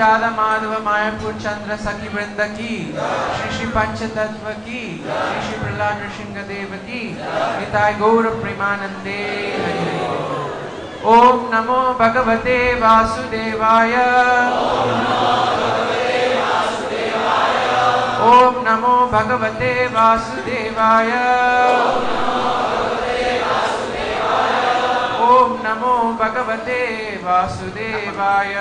राधा माधव मायापुर चंद्र सखी वृंद की, श्री श्री पंचतत्व की, श्री श्री प्रहलाद नृसिंहदेव की, निताय गौर प्रेमानंदे हरि हरि। ओम नमो भगवते वासुदेवाय, ओम नमो भगवते वासुदेवाय, ओम नमो भगवते वासुदेवाय।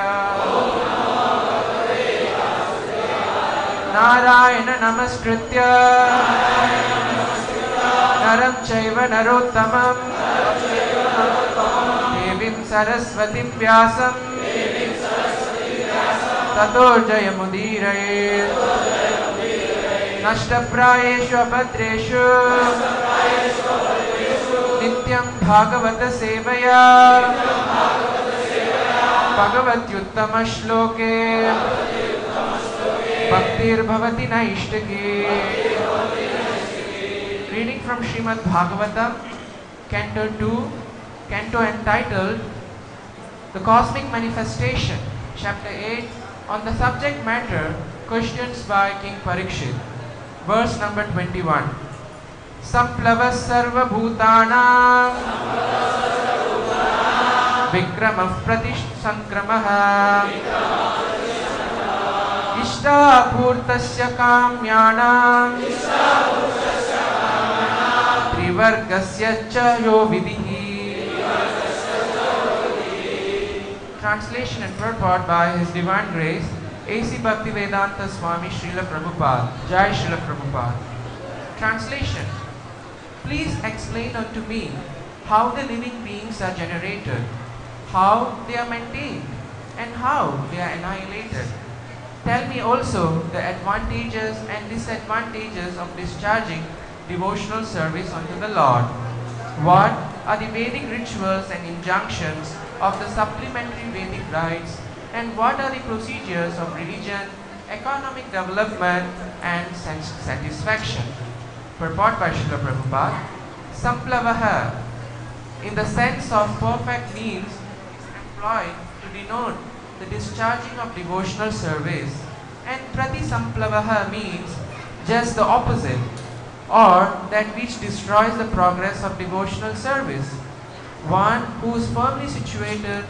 नारायण नमस्कृत्य नरं चैव नरोत्तमं देवीं सरस्वतीं व्यासं ततो जयमुदीरयेत्। नष्टप्रायेषु अभद्रेषु नित्यं भागवत सेवया भगवत्युत्तमश्लोके भक्तिर्भवति नैष्टिकी। Reading from Srimad Bhagavatam, Canto 2, Canto entitled The Cosmic Manifestation, Chapter 8, on the subject matter Questions by King Parikshit. Verse number 21. Samplavas sarva bhutanam vikramah pratishankramaha इष्टापूर्तस्य काम्यानां त्रिवर्गस्य च यो विधिः। Translation and purport by His Divine Grace A.C. Bhaktivedanta Swami Srila Prabhupada. Jai Srila Prabhupada. Translation. Please explain unto me how the living beings are generated, how they are maintained, and how they are annihilated. Tell me also the advantages and disadvantages of discharging devotional service unto the Lord. What are the Vedic rituals and injunctions of the supplementary Vedic rites, and what are the procedures of religion, economic development, and sense satisfaction? Purport by Srila Prabhupada. Samplavaha, in the sense of perfect means, is employed to denote the discharging of devotional service, and Pratisamplavaha means just the opposite, or that which destroys the progress of devotional service. One who is firmly situated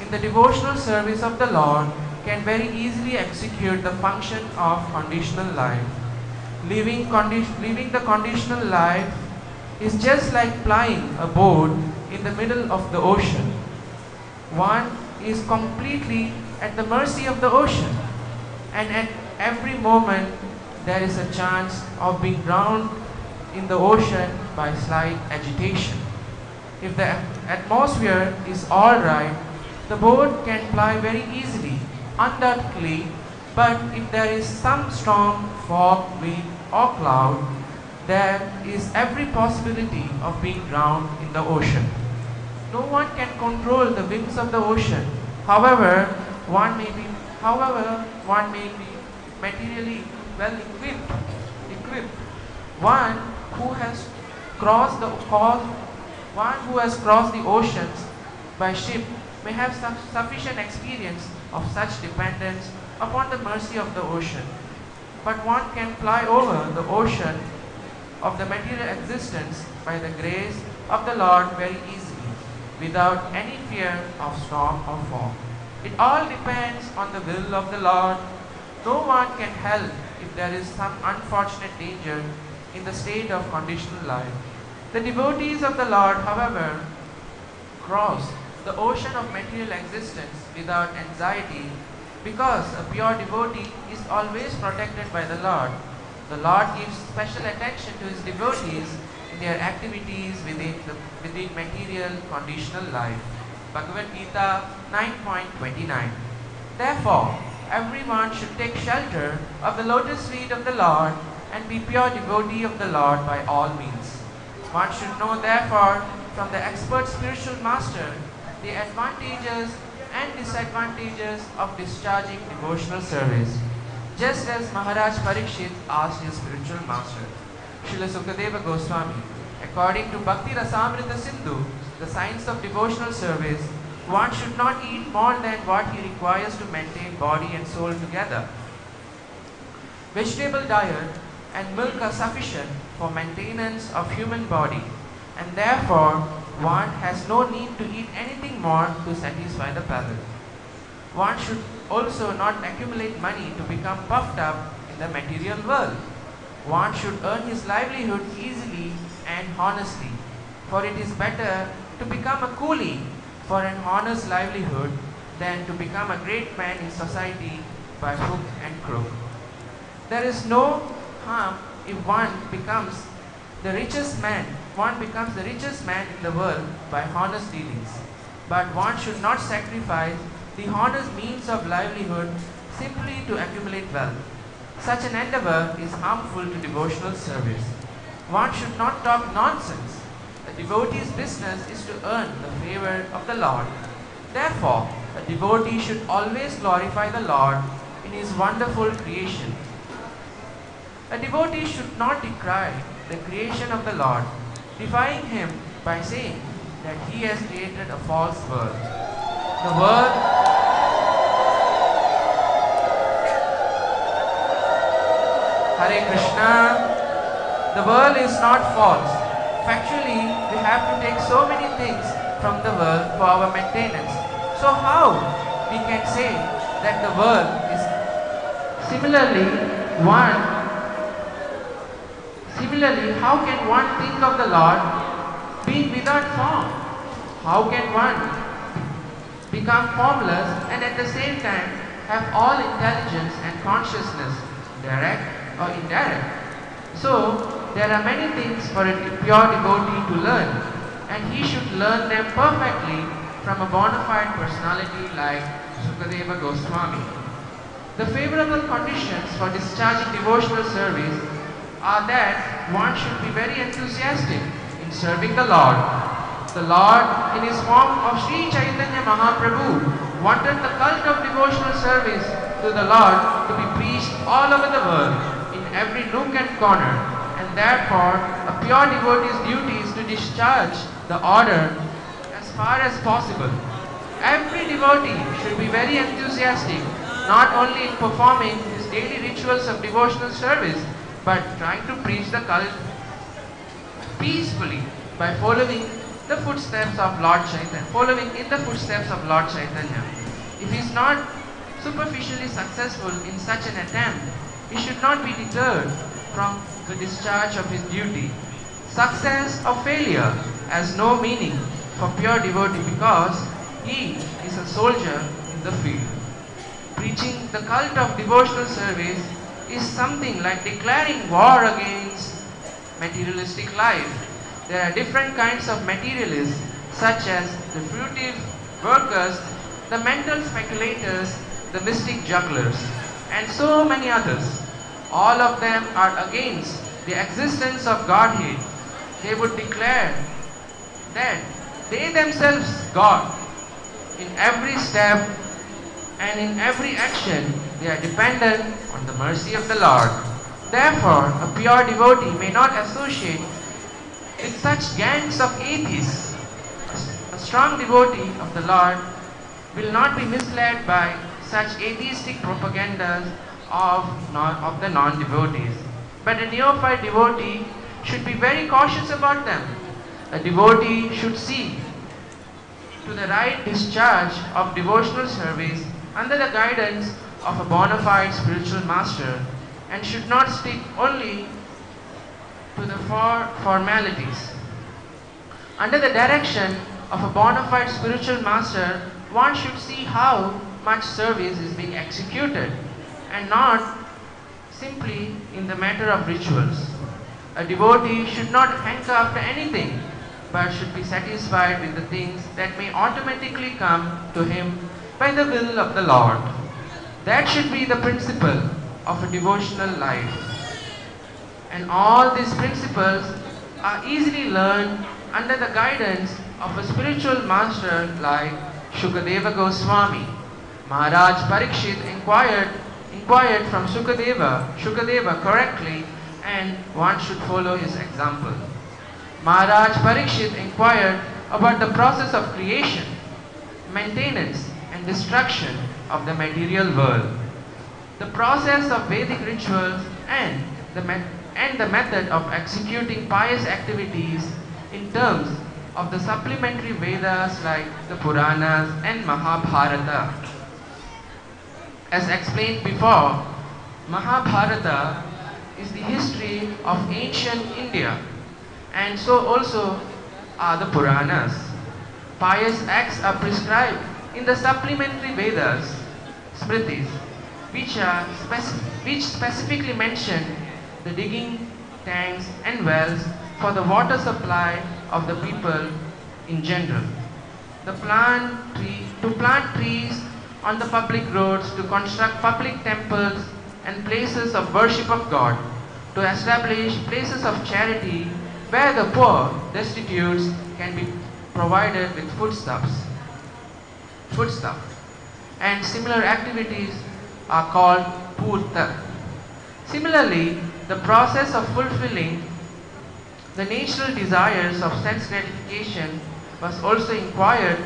in the devotional service of the Lord can very easily execute the function of conditional life. Living the conditional life is just like plying a boat in the middle of the ocean. One is completely at the mercy of the ocean, and at every moment there is a chance of being drowned in the ocean by slight agitation. If the atmosphere is alright, the boat can ply very easily, undoubtedly, but if there is some storm, fog, wind or cloud, there is every possibility of being drowned in the ocean. No one can control the winds of the ocean. However, one may be materially well equipped. One who has crossed the oceans by ship may have sufficient experience of such dependence upon the mercy of the ocean. But one can fly over the ocean of the material existence by the grace of the Lord very easily, without any fear of storm or fog. It all depends on the will of the Lord. No one can help if there is some unfortunate danger in the state of conditional life. The devotees of the Lord, however, cross the ocean of material existence without anxiety, because a pure devotee is always protected by the Lord. The Lord gives special attention to his devotees in their activities within material conditional life. Bhagavad Gita 9.29. Therefore, everyone should take shelter of the lotus feet of the Lord and be pure devotee of the Lord by all means. One should know therefore from the expert spiritual master the advantages and disadvantages of discharging devotional service, just as Maharaj Parikshit asked his spiritual master. Srila Sukadeva Goswami, according to Bhakti Rasamrita Sindhu, the science of devotional service, one should not eat more than what he requires to maintain body and soul together. Vegetable diet and milk are sufficient for maintenance of human body, and therefore one has no need to eat anything more to satisfy the palate. One should also not accumulate money to become puffed up in the material world. One should earn his livelihood easily and honestly, for it is better to become a coolie for an honest livelihood than to become a great man in society by hook and crook. There is no harm if one becomes the richest man in the world by honest dealings. But one should not sacrifice the honest means of livelihood simply to accumulate wealth. Such an endeavor is harmful to devotional service. One should not talk nonsense. A devotee's business is to earn the favor of the Lord. Therefore, a devotee should always glorify the Lord in his wonderful creation. A devotee should not decry the creation of the Lord, defying him by saying that he has created a false world. The world Hare Krishna, the world is not false. Factually, we have to take so many things from the world for our maintenance. So how we can say that the world is Similarly, how can one think of the Lord being without form? How can one become formless and at the same time have all intelligence and consciousness, direct or indirect? So, there are many things for a pure devotee to learn, and he should learn them perfectly from a bona fide personality like Sukadeva Goswami. The favorable conditions for discharging devotional service are that one should be very enthusiastic in serving the Lord. The Lord, in his form of Sri Chaitanya Mahaprabhu, wanted the cult of devotional service to the Lord to be preached all over the world, in every nook and corner, and therefore a pure devotee's duty is to discharge the order as far as possible. Every devotee should be very enthusiastic, not only in performing his daily rituals of devotional service, but trying to preach the cult peacefully by following the footsteps of Lord Chaitanya, If he is not superficially successful in such an attempt, he should not be deterred from the discharge of his duty. Success or failure has no meaning for pure devotee because he is a soldier in the field. preaching the cult of devotional service is something like declaring war against materialistic life. There are different kinds of materialists, such as the fruitive workers, the mental speculators, the mystic jugglers, and so many others. All of them are against the existence of Godhead. They would declare that they themselves God. In every step and in every action, they are dependent on the mercy of the Lord. Therefore, a pure devotee may not associate with such gangs of atheists. A strong devotee of the Lord will not be misled by such atheistic propagandas of the non-devotees. But a neophyte devotee should be very cautious about them. A devotee should see to the right discharge of devotional service under the guidance of a bona fide spiritual master, and should not stick only to the formalities. Under the direction of a bona fide spiritual master, one should see how much service is being executed, and not simply in the matter of rituals. A devotee should not hanker after anything, but should be satisfied with the things that may automatically come to him by the will of the Lord. That should be the principle of a devotional life. And all these principles are easily learned under the guidance of a spiritual master like Shukadeva Goswami. Maharaj Parikshit inquired from Shukadeva correctly, and one should follow his example. Maharaj Parikshit inquired about the process of creation, maintenance and destruction of the material world, the process of Vedic rituals, and the method of executing pious activities in terms of the supplementary Vedas like the Puranas and Mahabharata. As explained before, Mahabharata is the history of ancient India, and so also are the Puranas. Pious acts are prescribed in the supplementary Vedas, Smritis, which specifically mention the digging tanks and wells for the water supply of the people in general. To plant trees on the public roads, to construct public temples and places of worship of God, to establish places of charity where the poor, destitutes can be provided with foodstuff. And similar activities are called purta. Similarly, the process of fulfilling the natural desires of sense gratification was also inquired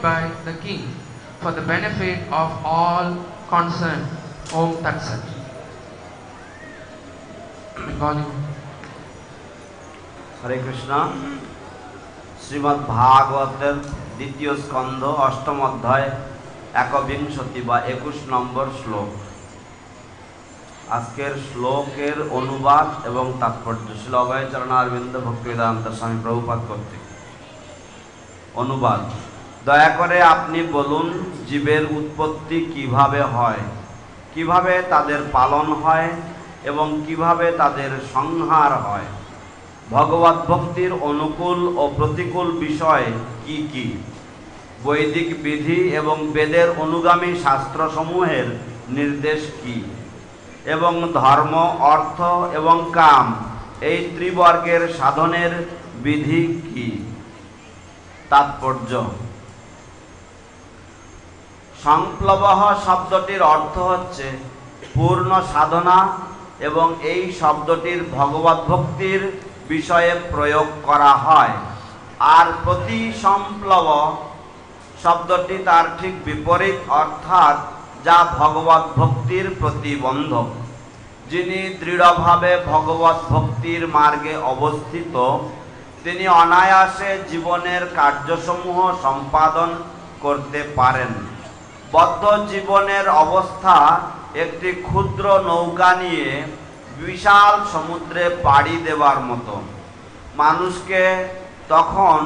by the king for the benefit of all concerned. Om Tat Sat. हरे कृष्णा। श्रीमद् भागवतेर द्वितीय स्कंध अष्टम अध्याय 21 number श्लोक। आजकेर श्लोकेर अनुवाद एवं तात्पर्य श्री अभय चरणारविंद भक्तिवेदांत स्वामी प्रभुपाद कर्तृक। अनुवाद। दया करे आपनी बोलुन जीवेर उत्पत्ति किभाबे हय, किभाबे तादेर पालन हय एवं किभाबे तादेर संहार हय, भगवत भक्तिर अनुकूल और प्रतिकूल विषय की वैदिक विधि एवं वेदेर अनुगामी शास्त्र समूहेर निर्देश की एवं धर्म अर्थ एवं काम এই त्रिवर्गेर साधनेर विधि की। तात्पर्य। संप्लवः शब्दটির अर्थ হচ্ছে पूर्ण साधना एवं এই শব্দটির भगवत भक्तिर विषये प्रयोग करा है और प्रति संप्लव शब्दटी तार ठीक विपरीत अर्थात जा भगवत भक्तिर प्रतिबंधक। जिनी दृढ़भावे भगवत भक्तिर मार्गे अवस्थित तिनी अनायासे जीवनेर कार्यसमूह सम्पादन करते पारेन। बद्ध जीवनेर अवस्था एकटी क्षुद्र नौका निये विशाल समुद्रे पाड़ी देवार मतो। मानुषके तखन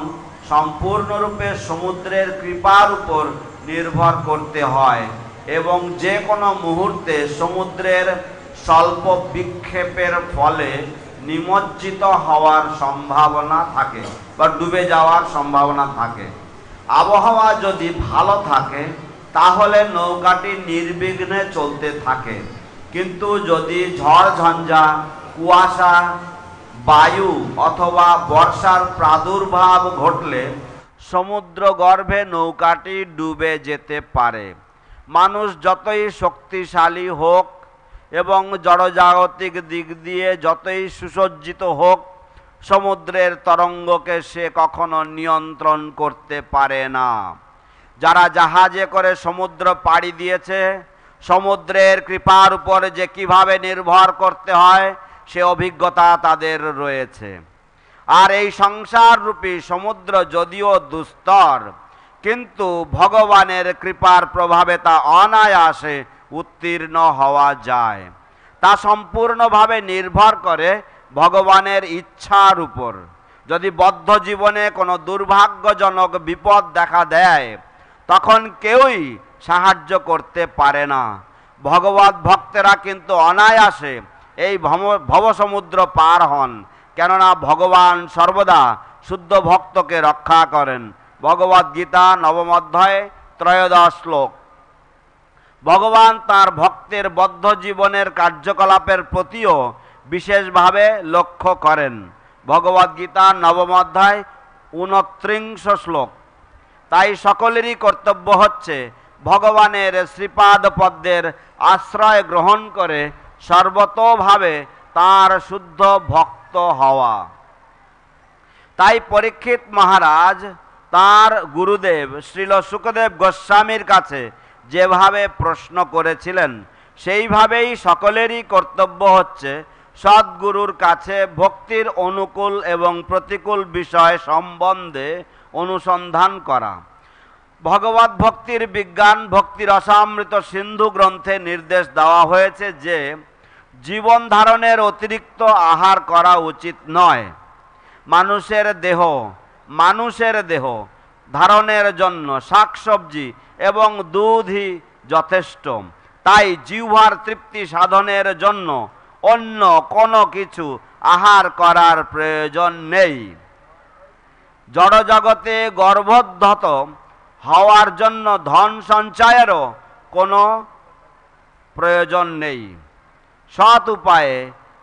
सम्पूर्ण रूपे समुद्रेर कृपार उपर निर्भर करते हय এবং যে কোনো মুহূর্তে সমুদ্রের স্বল্প বিক্ষেপের ফলে নিমজ্জিত হওয়ার সম্ভাবনা থাকে বা ডুবে যাওয়ার সম্ভাবনা থাকে। আবহাওয়া যদি ভালো থাকে তাহলে নৌকাটি নির্বিঘ্নে চলতে থাকে, কিন্তু যদি ঝড় ঝঞ্ঝা, কুয়াশা, বায়ু অথবা বর্ষার প্রাদুর্ভাব ঘটলে সমুদ্র গর্ভে নৌকাটি ডুবে যেতে পারে। মানুষ যতই শক্তিশালী হোক এবং জড়জাগতিক দিক দিয়ে যতই সুসজ্জিত হোক, সমুদ্রের তরঙ্গকে সে কখনো নিয়ন্ত্রণ করতে পারে না। যারা জাহাজে করে সমুদ্র পাড়ি দিয়েছে, সমুদ্রের কৃপার উপর যে কিভাবে নির্ভর করতে হয় সে অভিজ্ঞতা তাদের রয়েছে। আর এই সংসার রূপী সমুদ্র যদিও দুস্তর, কিন্তু ভগবানের কৃপার প্রভাবে তা অনায়াসে উত্তীর্ণ হওয়া যায়। তা সম্পূর্ণভাবে নির্ভর করে ভগবানের ইচ্ছার উপর। যদি বদ্ধ জীবনে কোনো দুর্ভাগ্যজনক বিপদ দেখা দেয়, তখন কেউই সাহায্য করতে পারে না। ভগবত ভক্তেরা কিন্তু অনায়াসে এই ভবসমুদ্র পার হন, কেননা ভগবান সর্বদা শুদ্ধ ভক্তকে রক্ষা করেন। ভগবদ গীতা 9ম অধ্যায় 13 শ্লোক। ভগবান তার ভক্তের বদ্ধ জীবনের কার্যকলাপের প্রতিও বিশেষভাবে লক্ষ্য করেন। ভগবদ গীতা 9ম অধ্যায় 29 শ্লোক। তাই সকলেরই কর্তব্য হচ্ছে ভগবানের শ্রীপাদ পদ্মের আশ্রয় গ্রহণ করে সর্বতোভাবে তার শুদ্ধ ভক্ত হওয়া। তাই পরীক্ষিত মহারাজ তার গুরুদেব শ্রীল শুকদেব গোস্বামীর কাছে যেভাবে প্রশ্ন করেছিলেন, সেইভাবেই সকলেরই কর্তব্য হচ্ছে সদ্গুরুর কাছে ভক্তির অনুকূল এবং প্রতিকূল বিষয় সম্বন্ধে অনুসন্ধান করা। ভগবত ভক্তির বিজ্ঞান ভক্তি রসামৃত সিন্ধু গ্রন্থে নির্দেশ দেওয়া হয়েছে যে জীবন ধারণের অতিরিক্ত আহার করা উচিত নয়। মানুষের দেহ ধারণের জন্য শাকসবজি এবং দুধই যথেষ্ট। তাই জিহ্বার তৃপ্তি সাধনের জন্য অন্য কোনো কিছু আহার করার প্রয়োজন নেই। জড়জগতে গর্ভোদ্ধত হওয়ার জন্য ধন সঞ্চয়েরও কোনো প্রয়োজন নেই। সৎ উপায়ে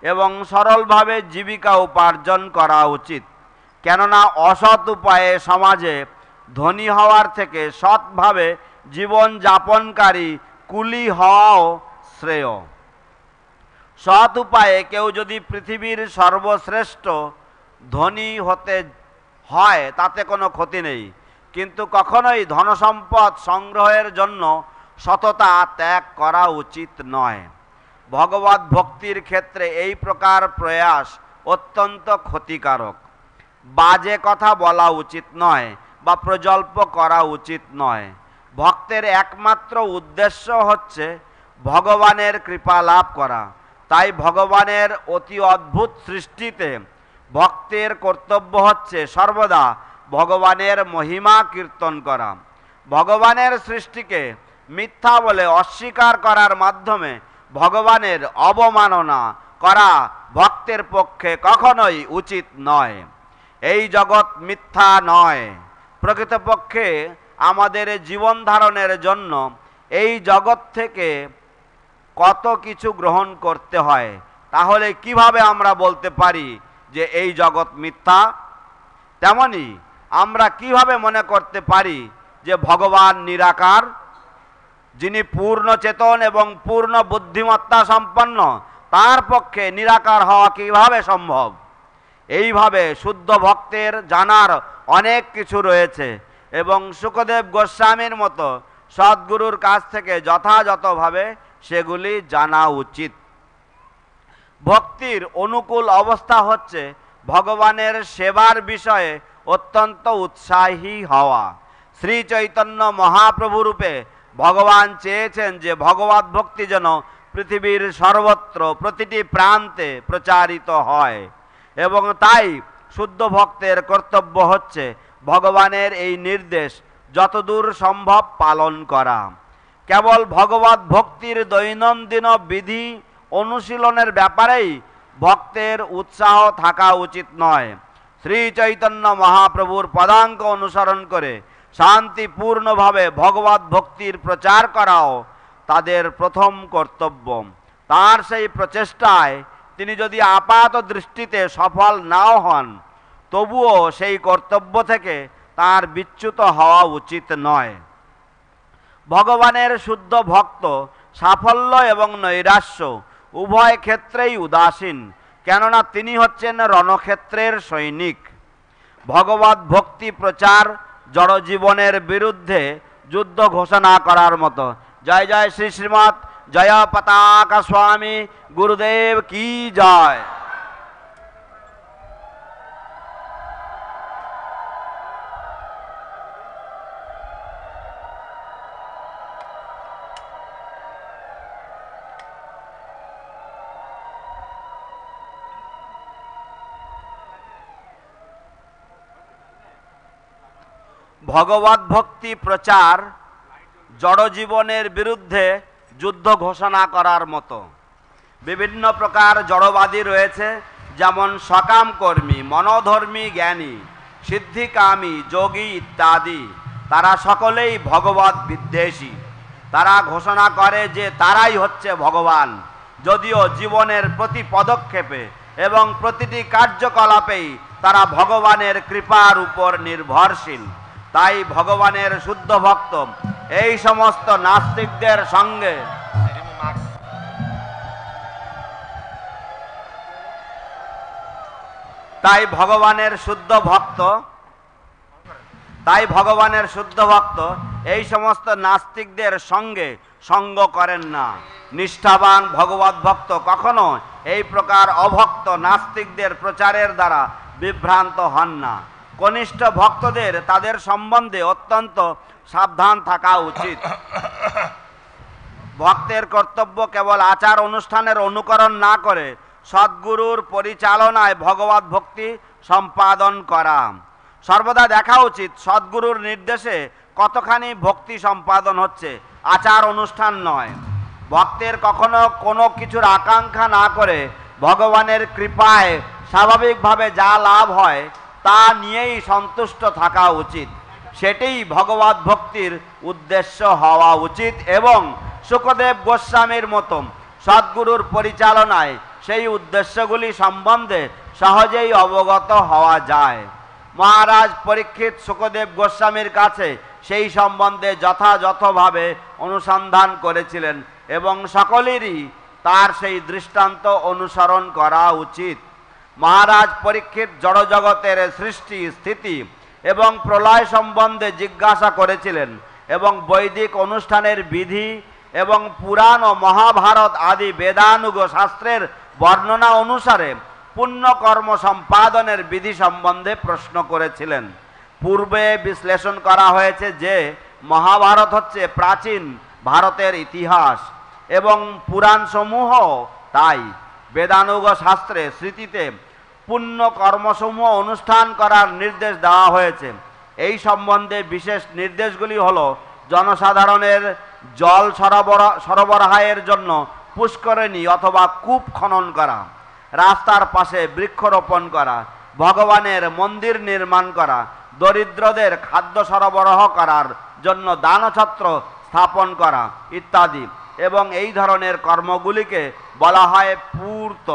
এবং সরলভাবে জীবিকা উপার্জন করা উচিত, কেননা অসৎ উপায়ে সমাজে ধনী হওয়ার থেকে সৎভাবে জীবন যাপনকারী কুলি হওয়াও শ্রেয়। সৎ উপায়ে কেউ যদি পৃথিবীর সর্বশ্রেষ্ঠ ধনী হতে হয় তাতে কোনো ক্ষতি নেই, কিন্তু কখনোই ধনসম্পদ সংগ্রহের জন্য সততা ত্যাগ করা উচিত নয়। ভগবত ভক্তির ক্ষেত্রে এই প্রকার প্রয়াস অত্যন্ত ক্ষতিকারক। বাজে কথা বলা উচিত নয় বা প্রজল্প করা উচিত নয়। ভক্তের একমাত্র উদ্দেশ্য হচ্ছে ভগবানের কৃপা লাভ করা। তাই ভগবানের অতি অদ্ভুত সৃষ্টিতে ভক্তের কর্তব্য হচ্ছে সর্বদা ভগবানের মহিমা কীর্তন করা। ভগবানের সৃষ্টিকে মিথ্যা বলে অস্বীকার করার মাধ্যমে ভগবানের অবমাননা করা ভক্তের পক্ষে কখনোই উচিত নয়। এই জগৎ মিথ্যা নয়। প্রকৃতপক্ষে আমাদের জীবন ধারণের জন্য এই জগৎ থেকে কত কিছু গ্রহণ করতে হয়, তাহলে কিভাবে আমরা বলতে পারি যে এই জগৎ মিথ্যা? তেমনি আমরা কিভাবে মনে করতে পারি যে ভগবান নিরাকার? যিনি পূর্ণ চেতন এবং পূর্ণ বুদ্ধিমত্তা সম্পন্ন, তার পক্ষে নিরাকার হওয়া কিভাবে সম্ভব? এইভাবে শুদ্ধ ভক্তের জানার অনেক কিছু রয়েছে এবং শুকদেব গোস্বামীর মতো সদ্গুরুর কাছ থেকে যথাযথভাবে সেগুলি জানা উচিত। ভক্তির অনুকূল অবস্থা হচ্ছে ভগবানের সেবার বিষয়ে অত্যন্ত উৎসাহী হওয়া। শ্রী চৈতন্য মহাপ্রভু রূপে ভগবান চেয়েছেন যে ভগবত ভক্তি যেন পৃথিবীর সর্বত্র প্রতিটি প্রান্তে প্রচারিত হয়, এবং তাই শুদ্ধ ভক্তের কর্তব্য হচ্ছে ভগবানের এই নির্দেশ যতদূর সম্ভব পালন করা। কেবল ভগবত ভক্তির দৈনন্দিন বিধি অনুশীলনের ব্যাপারেই ভক্তের উৎসাহ থাকা উচিত নয়। শ্রী চৈতন্য মহাপ্রভুর পদাঙ্ক অনুসরণ করে শান্তিপূর্ণভাবে ভগবত ভক্তির প্রচার করাও তাদের প্রথম কর্তব্য। তার সেই প্রচেষ্টায় তিনি যদি আপাত দৃষ্টিতে সফল নাও হন, তবুও সেই কর্তব্য থেকে তার বিচ্যুত হওয়া উচিত নয়। ভগবানের শুদ্ধ ভক্ত সাফল্য এবং নৈরাশ্য উভয় ক্ষেত্রেই উদাসীন, কেননা তিনি হচ্ছেন রণক্ষেত্রের সৈনিক। ভগবত ভক্তি প্রচার জড়জীবনের বিরুদ্ধে যুদ্ধ ঘোষণা করার মতো। জয় জয় শ্রী শ্রীমৎ জয়পতাক স্বামী গুরুদেব কি জয়। ভগবত ভক্তি প্রচার জড়জীবনের বিরুদ্ধে যুদ্ধ ঘোষণা করার মতো। বিভিন্ন প্রকার জড়বাদী রয়েছে, যেমন সকাম কর্মী, মনোধর্মী, জ্ঞানী, সিদ্ধিকামী, যোগী ইত্যাদি। তারা সকলেই ভগবত বিদ্বেষী। তারা ঘোষণা করে যে তারাই হচ্ছে ভগবান, যদিও জীবনের প্রতি পদক্ষেপে এবং প্রতিটি কার্যকলাপেই তারা ভগবানের কৃপার উপর নির্ভরশীল। তাই ভগবানের শুদ্ধ ভক্ত এই সমস্ত নাস্তিকদের সঙ্গে তাই ভগবানের শুদ্ধ ভক্ত এই সমস্ত নাস্তিকদের সঙ্গে সঙ্গ করেন না। নিষ্ঠাবান ভগবত ভক্ত কখনো এই প্রকার অভক্ত নাস্তিকদের প্রচারের দ্বারা বিভ্রান্ত হন না। কনিষ্ঠ ভক্তদের তাদের সম্বন্ধে অত্যন্ত সাবধান থাকা উচিত। ভক্তের কর্তব্য কেবল আচার অনুষ্ঠানের অনুকরণ না করে সদ্গুরুর পরিচালনায় ভগবত ভক্তি সম্পাদন করা। সর্বদা দেখা উচিত সদ্গুরুর নির্দেশে কতখানি ভক্তি সম্পাদন হচ্ছে, আচার অনুষ্ঠান নয়। ভক্তের কখনো কোনো কিছুর আকাঙ্ক্ষা না করে ভগবানের কৃপায় স্বাভাবিকভাবে যা লাভ হয় তা নিয়েই সন্তুষ্ট থাকা উচিত। সেটাই ভগবত ভক্তির উদ্দেশ্য হওয়া উচিত এবং শুকদেব গোস্বামীর মতো সদ্গুরুর পরিচালনায় সেই উদ্দেশ্যগুলি সম্বন্ধে সহজেই অবগত হওয়া যায়। মহারাজ পরীক্ষিত শুকদেব গোস্বামীর কাছে সেই সম্বন্ধে যথাযথভাবে অনুসন্ধান করেছিলেন এবং সকলেরই তার সেই দৃষ্টান্ত অনুসরণ করা উচিত। মহারাজ পরীক্ষিত জড়জগতের সৃষ্টি, স্থিতি এবং প্রলয় সম্বন্ধে জিজ্ঞাসা করেছিলেন এবং বৈদিক অনুষ্ঠানের বিধি এবং পুরাণ ও মহাভারত আদি বেদানুগ শাস্ত্রের বর্ণনা অনুসারে পুণ্যকর্ম সম্পাদনের বিধি সম্বন্ধে প্রশ্ন করেছিলেন। পূর্বে বিশ্লেষণ করা হয়েছে যে মহাভারত হচ্ছে প্রাচীন ভারতের ইতিহাস এবং পুরাণসমূহ তাই। বেদানুগ শাস্ত্রে স্মৃতিতে পুণ্য কর্মসমূহ অনুষ্ঠান করার নির্দেশ দেওয়া হয়েছে। এই সম্বন্ধে বিশেষ নির্দেশগুলি হল জনসাধারণের জল সরবরাহের জন্য পুষ্করিণী অথবা কূপ খনন করা, রাস্তার পাশে বৃক্ষরোপণ করা, ভগবানের মন্দির নির্মাণ করা, দরিদ্রদের খাদ্য সরবরাহ করার জন্য দানছত্র স্থাপন করা ইত্যাদি। এবং এই ধরনের কর্মগুলিকে বলা হয় পূর্ত।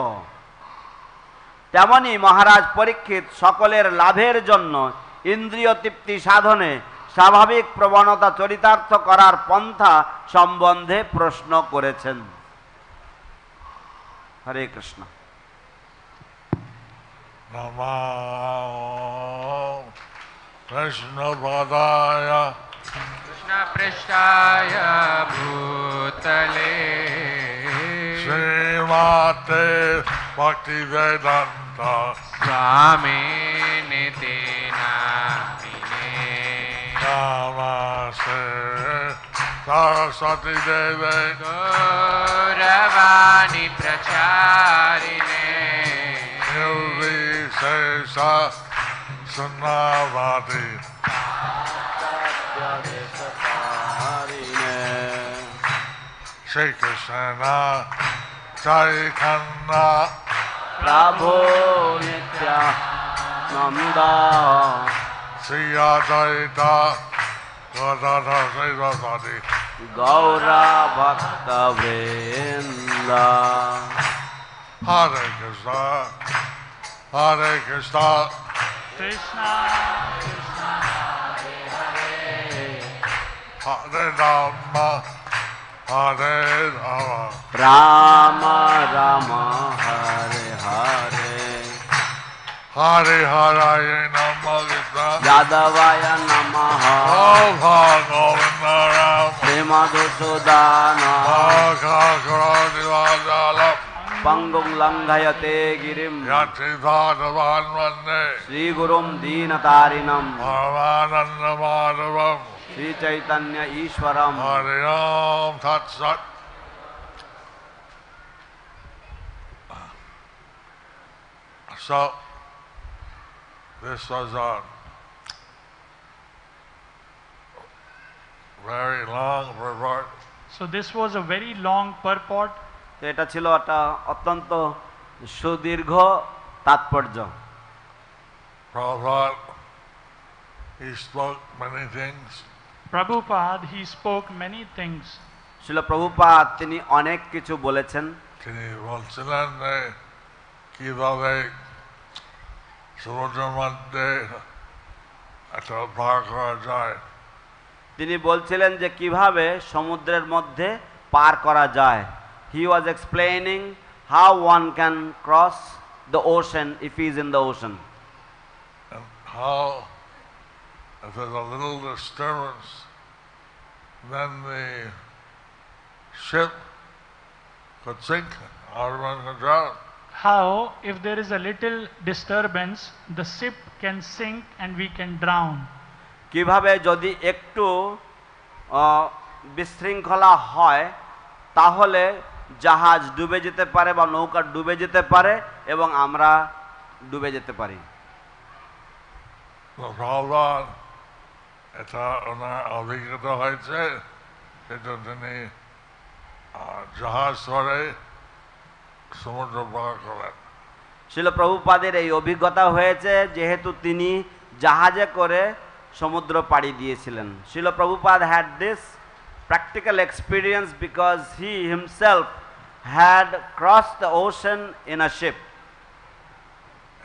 তেমনি মহারাজ পরীক্ষিত সকলের লাভের জন্য ইন্দ্রিয় তৃপ্তি সাধনে স্বাভাবিক প্রবণতা চরিতার্থ করার পন্থা সম্বন্ধে প্রশ্ন করেছেন। হরে কৃষ্ণ। নমো কৃষ্ণপদায় কৃষ্ণপৃষ্ঠায় ভূতলে শ্রীমতে ভক্তিবেদান্ত স্বামিনিতি নামিনে নমস্তে সরস্বতী দেবে গৌরবাণী প্রচারিণে নির্বিশেষ শূন্যবাদী Hare Shri Krishna Chaitanya Prabhu Nityananda Sri Advaita Gadadhar Sridhari Gaura Bhakta Vrinda. Hare Krishna Hare Krishna Krishna Krishna Hare Hare Rama Hare Rama Rama Rama Hare Hare Hare Hare Namaha Yadavaya Namaha Ova Govinda Ram Srimadhusudana Akakradivajala Pangum Langhayate Girim Yatridhadavan Vande Sri Gurum Deenatarinam Paramananda Madhavam Sri Chaitanya Ishwaram. Hare Ram Tat Sat. So, this was a very long report. So this was a very long purport. তো এটা ছিল একটা অত্যন্ত সুদীর্ঘ তাৎপর্য। Prabhupada, he spoke many things. Prabhupada, he spoke many things. ছিল প্রভুপাদ তিনি অনেক কিছু বলেছেন। তিনি বলছিলেন যে কিভাবে সমুদ্রের মধ্যে একটা পার করা যায়। তিনি বলছিলেন যে কিভাবে সমুদ্রের মধ্যে পার করা যায়। He was explaining how one can cross the ocean if he is in the ocean. And how if there's a little disturbance, then the ship could sink, everyone could drown. How, if there is a little disturbance, the ship can sink and we can drown. কিভাবে যদি একটু বিশৃঙ্খলা হয় তাহলে জাহাজ ডুবে যেতে পারে বা নৌকা ডুবে যেতে পারে এবং আমরা ডুবে যেতে পারি। Prabhupada, এটা ওনার অভিজ্ঞতা হয়েছে, সেটা তিনি জাহাজ ধরে সমুদ্র পার করেন। শিল প্রভুপাদের এই অভিজ্ঞতা হয়েছে যেহেতু তিনি জাহাজে করে সমুদ্র পাড়ি দিয়েছিলেন। শিল Prabhupada had this practical experience because he himself had crossed the ocean in a ship.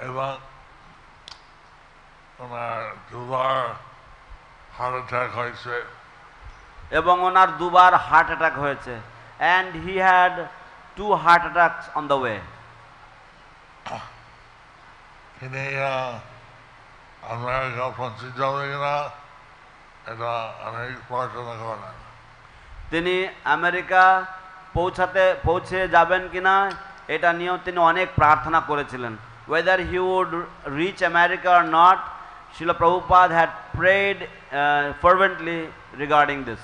এবং ওনার দুবার হার্ট অ্যাটাক হয়েছে। এবং ওনার দুবার হার্ট অ্যাটাক হয়েছে। and he had 2 heart attacks on the way. তিনি আমেরিকা পৌঁছে যাবে কিনা এটা অনেক প্রার্থনা করেন। তিনি আমেরিকা পৌঁছে যাবেন কিনা এটা নিয়েও তিনি অনেক প্রার্থনা করেছিলেন। whether he would reach America or not, Srila Prabhupada had prayed fervently regarding this.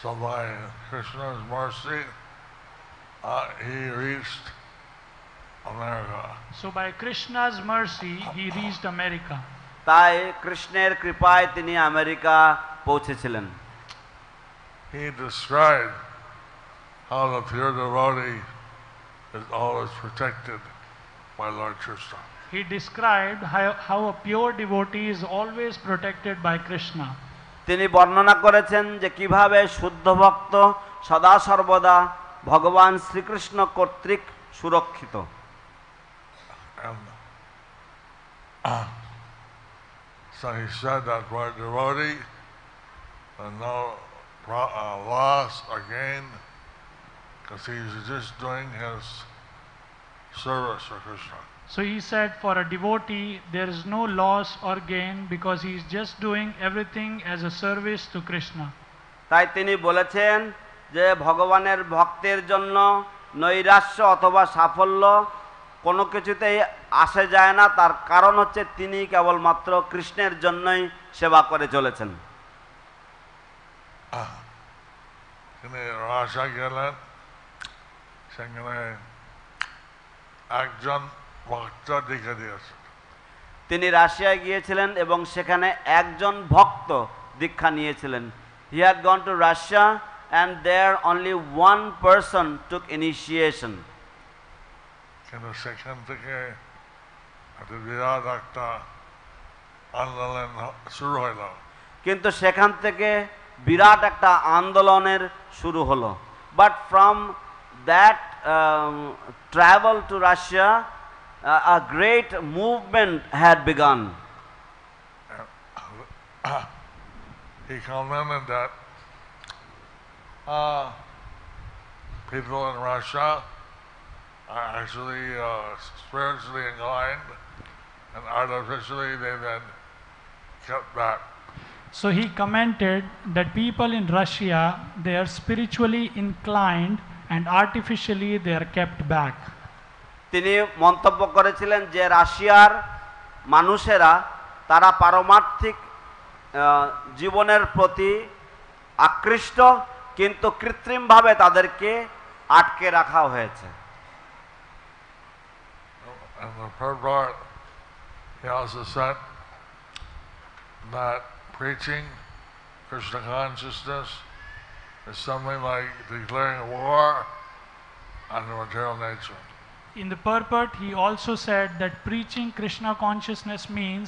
So by Krishna's mercy, he reached America. So by Krishna's mercy, he reached America. তাই কৃষ্ণের কৃপায় তিনি আমেরিকা পৌঁছেছিলেন। He described how the pure devotee is always protected by Lord Krishna. He described how a pure devotee is always protected by Krishna. তিনি বর্ণনা করেছেন যে কিভাবে শুদ্ধ ভক্ত সদা সর্বদা ভগবান শ্রীকৃষ্ণ কর্তৃক সুরক্ষিত। So he said that for a devotee, no loss or gain, because he's just doing his service for Krishna. So he said for a devotee there is no loss or gain because he is just doing everything as a service to Krishna. তাই তিনি বলেছেন যে ভগবানের ভক্তের জন্য নৈরাশ্য অথবা সাফল্য কোনো কিছুতেই আসে যায় না, তার কারণ হচ্ছে তিনি কেবলমাত্র কৃষ্ণের জন্যই সেবা করে চলেছেন। তিনি রাশিয়া গেলেন, সেখানে একজন ভক্ত দীক্ষা দিয়েছেন। তিনি রাশিয়ায় গিয়েছিলেন এবং সেখানে একজন ভক্ত দীক্ষা নিয়েছিলেন। He had gone to Russia and there only one person took initiation. কিন্তু সেখান থেকে একটা বিরাট একটা আন্দোলন শুরু হলো। কিন্তু সেখান থেকে বিরাট একটা আন্দোলনের শুরু হলো। But from that travel to Russia, a great movement had begun. He commented that people in Russia are actually spiritually inclined, and artificially they've been kept back. So he commented that people in Russia, they are spiritually inclined and artificially they are kept back. তিনি মন্তব্য করেছিলেন যে রাশিয়ার মানুষেরা তারা পারমার্থিক জীবনের প্রতি আকৃষ্ট, কিন্তু কৃত্রিমভাবে তাদেরকে আটকে রাখা হয়েছে। And the third part, he also said that preaching Krishna consciousness is something like declaring war on the material nature. In the purport, he also said that preaching Krishna consciousness means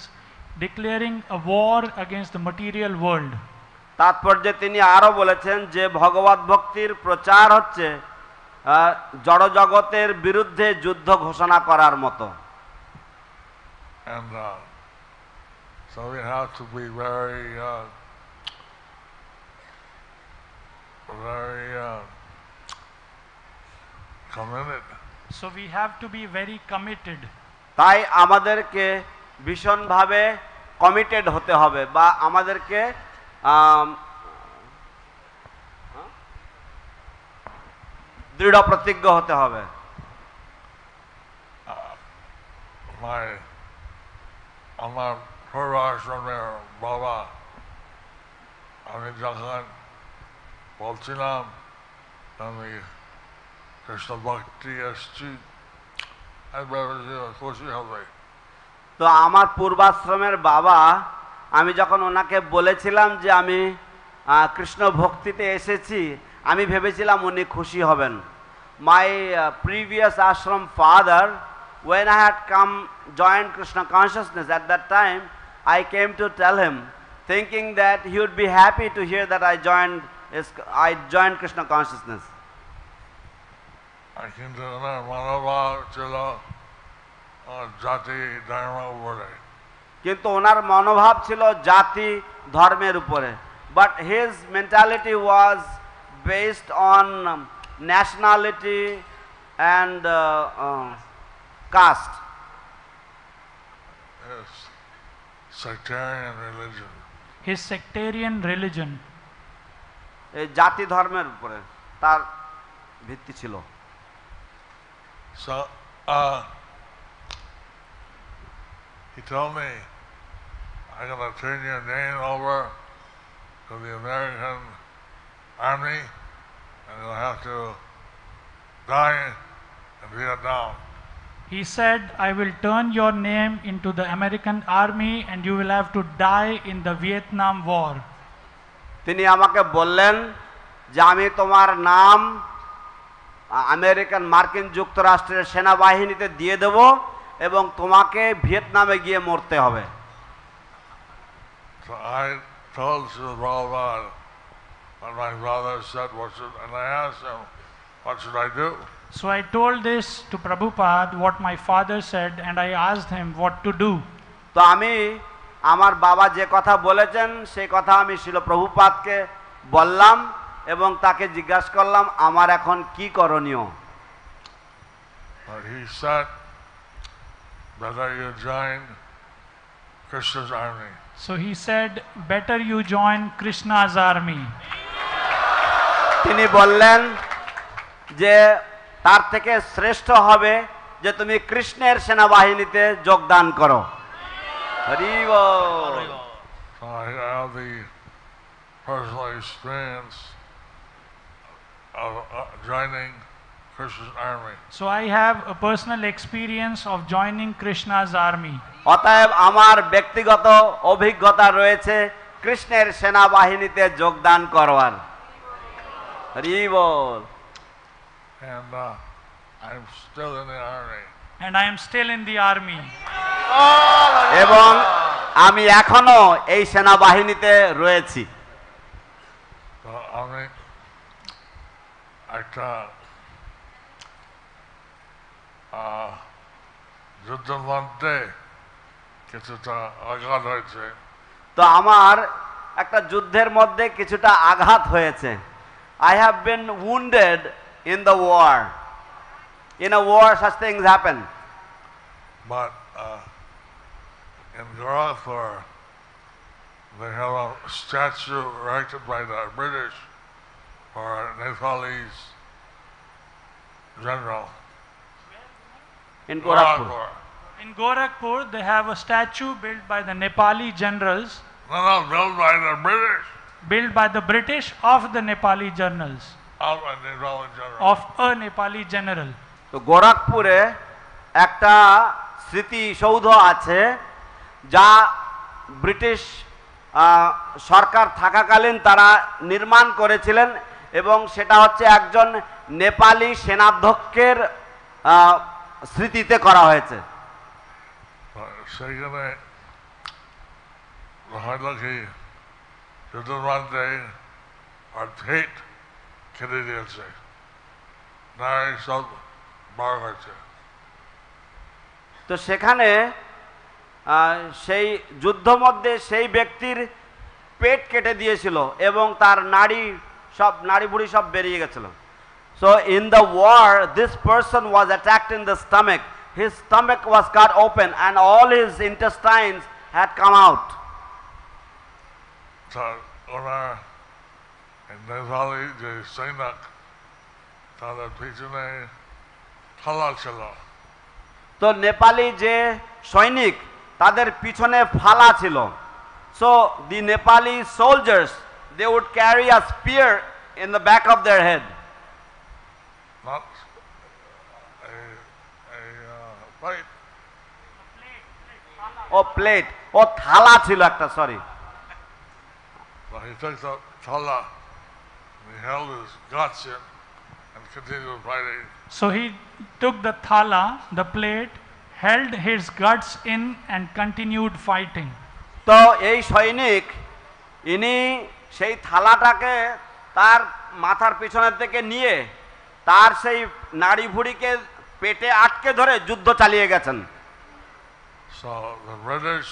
declaring a war against the material world. তাৎপর্যে তিনি আরো বলেছেন যে ভগবত ভক্তির প্রচার হচ্ছে জড় জগতের বিরুদ্ধে যুদ্ধ ঘোষণা করার মতো। And so we have to be very committed. So we have to be very committed. তাই আমাদেরকে ভীষণভাবে কমিটেড হতে হবে, বা আমাদেরকে দৃঢ় প্রতিজ্ঞ হতে হবে। আমার পূর্বাশ্রমের বাবা, আমি যখন বলছিলাম আমি কৃষ্ণ ভক্তি এসছি, খুশি হবে। তো আমার পূর্বাশ্রমের বাবা, আমি যখন ওনাকে বলেছিলাম যে আমি কৃষ্ণ ভক্তিতে এসেছি, আমি ভেবেছিলাম উনি খুশি হবেন। My previous Ashram father, when I had come joined Krishna consciousness, at that time I came to tell him, thinking that he would be happy to hear that I joined Krishna consciousness. কিন্তু ওনার মনোভাব ছিল জাতি ধর্ম উপরে। কিন্তু ওনার মনোভাব ছিল জাতি ধর্মের উপরে। But his mentality was based on nationality and caste. Yes. Sectarian religion. His sectarian religion. এই জাতি ধর্মের উপরে তার ভিত্তি ছিল। So he told me, I'm going to turn your name over to the American Army, and you'll have to die in Vietnam. He said, I will turn your name into the American Army and you will have to die in the Vietnam War. তিনি আমাকে বললেন যে আমি তোমার নাম মার্কিন যুক্তরাষ্ট্রের সেনাবাহিনীতে দিয়ে দেব এবং তোমাকে ভিয়েতনামে গিয়ে মরতে হবে। So I told Srila Prabhupada what my brother said, and I asked him, what should I do? So I told this to Prabhupada, what my father said, and I asked him what to do. তো আমি আমার বাবা যে কথা বলেছেন সেই কথা আমি শ্রীল প্রভুপাদকে বললাম এবং তাকে জিজ্ঞাসা করলাম আমার এখন কি করণীয়। But he said, better you join Krishna's army. So he said, better you join Krishna's army. তিনি বললেন যে তার থেকে শ্রেষ্ঠ হবে যে তুমি কৃষ্ণের সেনাবাহিনীতে যোগদান করো। হরি বল। So I have the personal experience of joining Krishna's army. So I have a personal experience of joining Krishna's army. অতএব আমার ব্যক্তিগত অভিজ্ঞতা রয়েছে কৃষ্ণের সেনাবাহিনীতে যোগদান করবার। হরি বল। And I'm still in the army. And I am still in the army. এবং আমি এখনো এই সেনাবাহিনীতে রয়েছি। তো আমি একটা যুদ্ধের মধ্যে কিছুটা আঘাত হয়েছে। তো আমার একটা যুদ্ধের মধ্যে কিছুটা আঘাত হয়েছে। I have been wounded in the war. In a war such things happen. But in Gorakhpur, they have a statue erected by the British for a Nepalese general. In Gorakhpur. In Gorakhpur, they have a statue built by the Nepali generals. No, built by the British. Built by the British of the Nepali generals. Of a Nepali general. Of a Nepali general. তো গোরখপুরে একটা স্মৃতিসৌধ আছে যা British সরকার থাকাকালীন তারা নির্মাণ করেছিলেন এবং সেটা হচ্ছে একজন নেপালি সেনাধ্যক্ষের স্মৃতিতে করা হয়েছে। সেখানে হয়তো কি যুদ্ধের মধ্যে অর্ধেক খেতে দিয়েছে, নারী সব বার হয়েছে। তো সেখানে সেই যুদ্ধ মধ্যে সেই ব্যক্তির পেট কেটে দিয়েছিল এবং তার নাড়ি ভুঁড়ি সব বেরিয়ে গেছিল। So in the war, this person was attacked in the stomach. His stomach was cut open and all his intestines had come out. So ওনার নেপালি যে সৈনিক তাদের পিছনে থালা ছিল। তো নেপালি যে সৈনিক তাদের পিছনে ফালা ছিল। So the Nepali soldiers, they would carry a spear in the back of their head. Not a plate. ও প্লেট, ও থালা ছিল একটা, sorry. But he took the thala and he held his guts in and continued fighting. So he took the thala, the plate, held his guts in and continued fighting. তো এই সৈনিক ইনি সেই থালাটাকে তার মাথার পিছনের থেকে নিয়ে তার সেই নাড়ি ভুঁড়িকে পেটে আটকে ধরে যুদ্ধ চালিয়ে গেছেন। So the British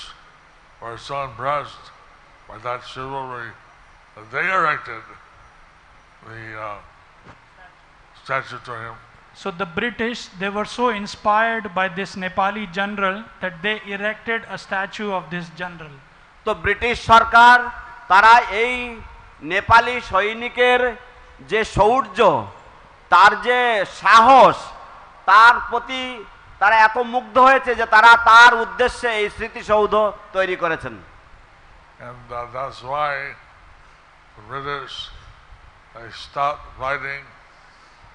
were so impressed by that chivalry that they erected the statue to him. So the British, they were so inspired by this Nepali general that they erected a statue of this general. তো British সরকার তারা এই নেপালি সৈনিকের যে শৌর্য, তার যে সাহস, তার প্রতি তারা এত মুগ্ধ হয়েছে যে তারা তার উদ্দেশ্যে এই স্মৃতিসৌধ তৈরি করেছেন। And that's why the British, they stopped fighting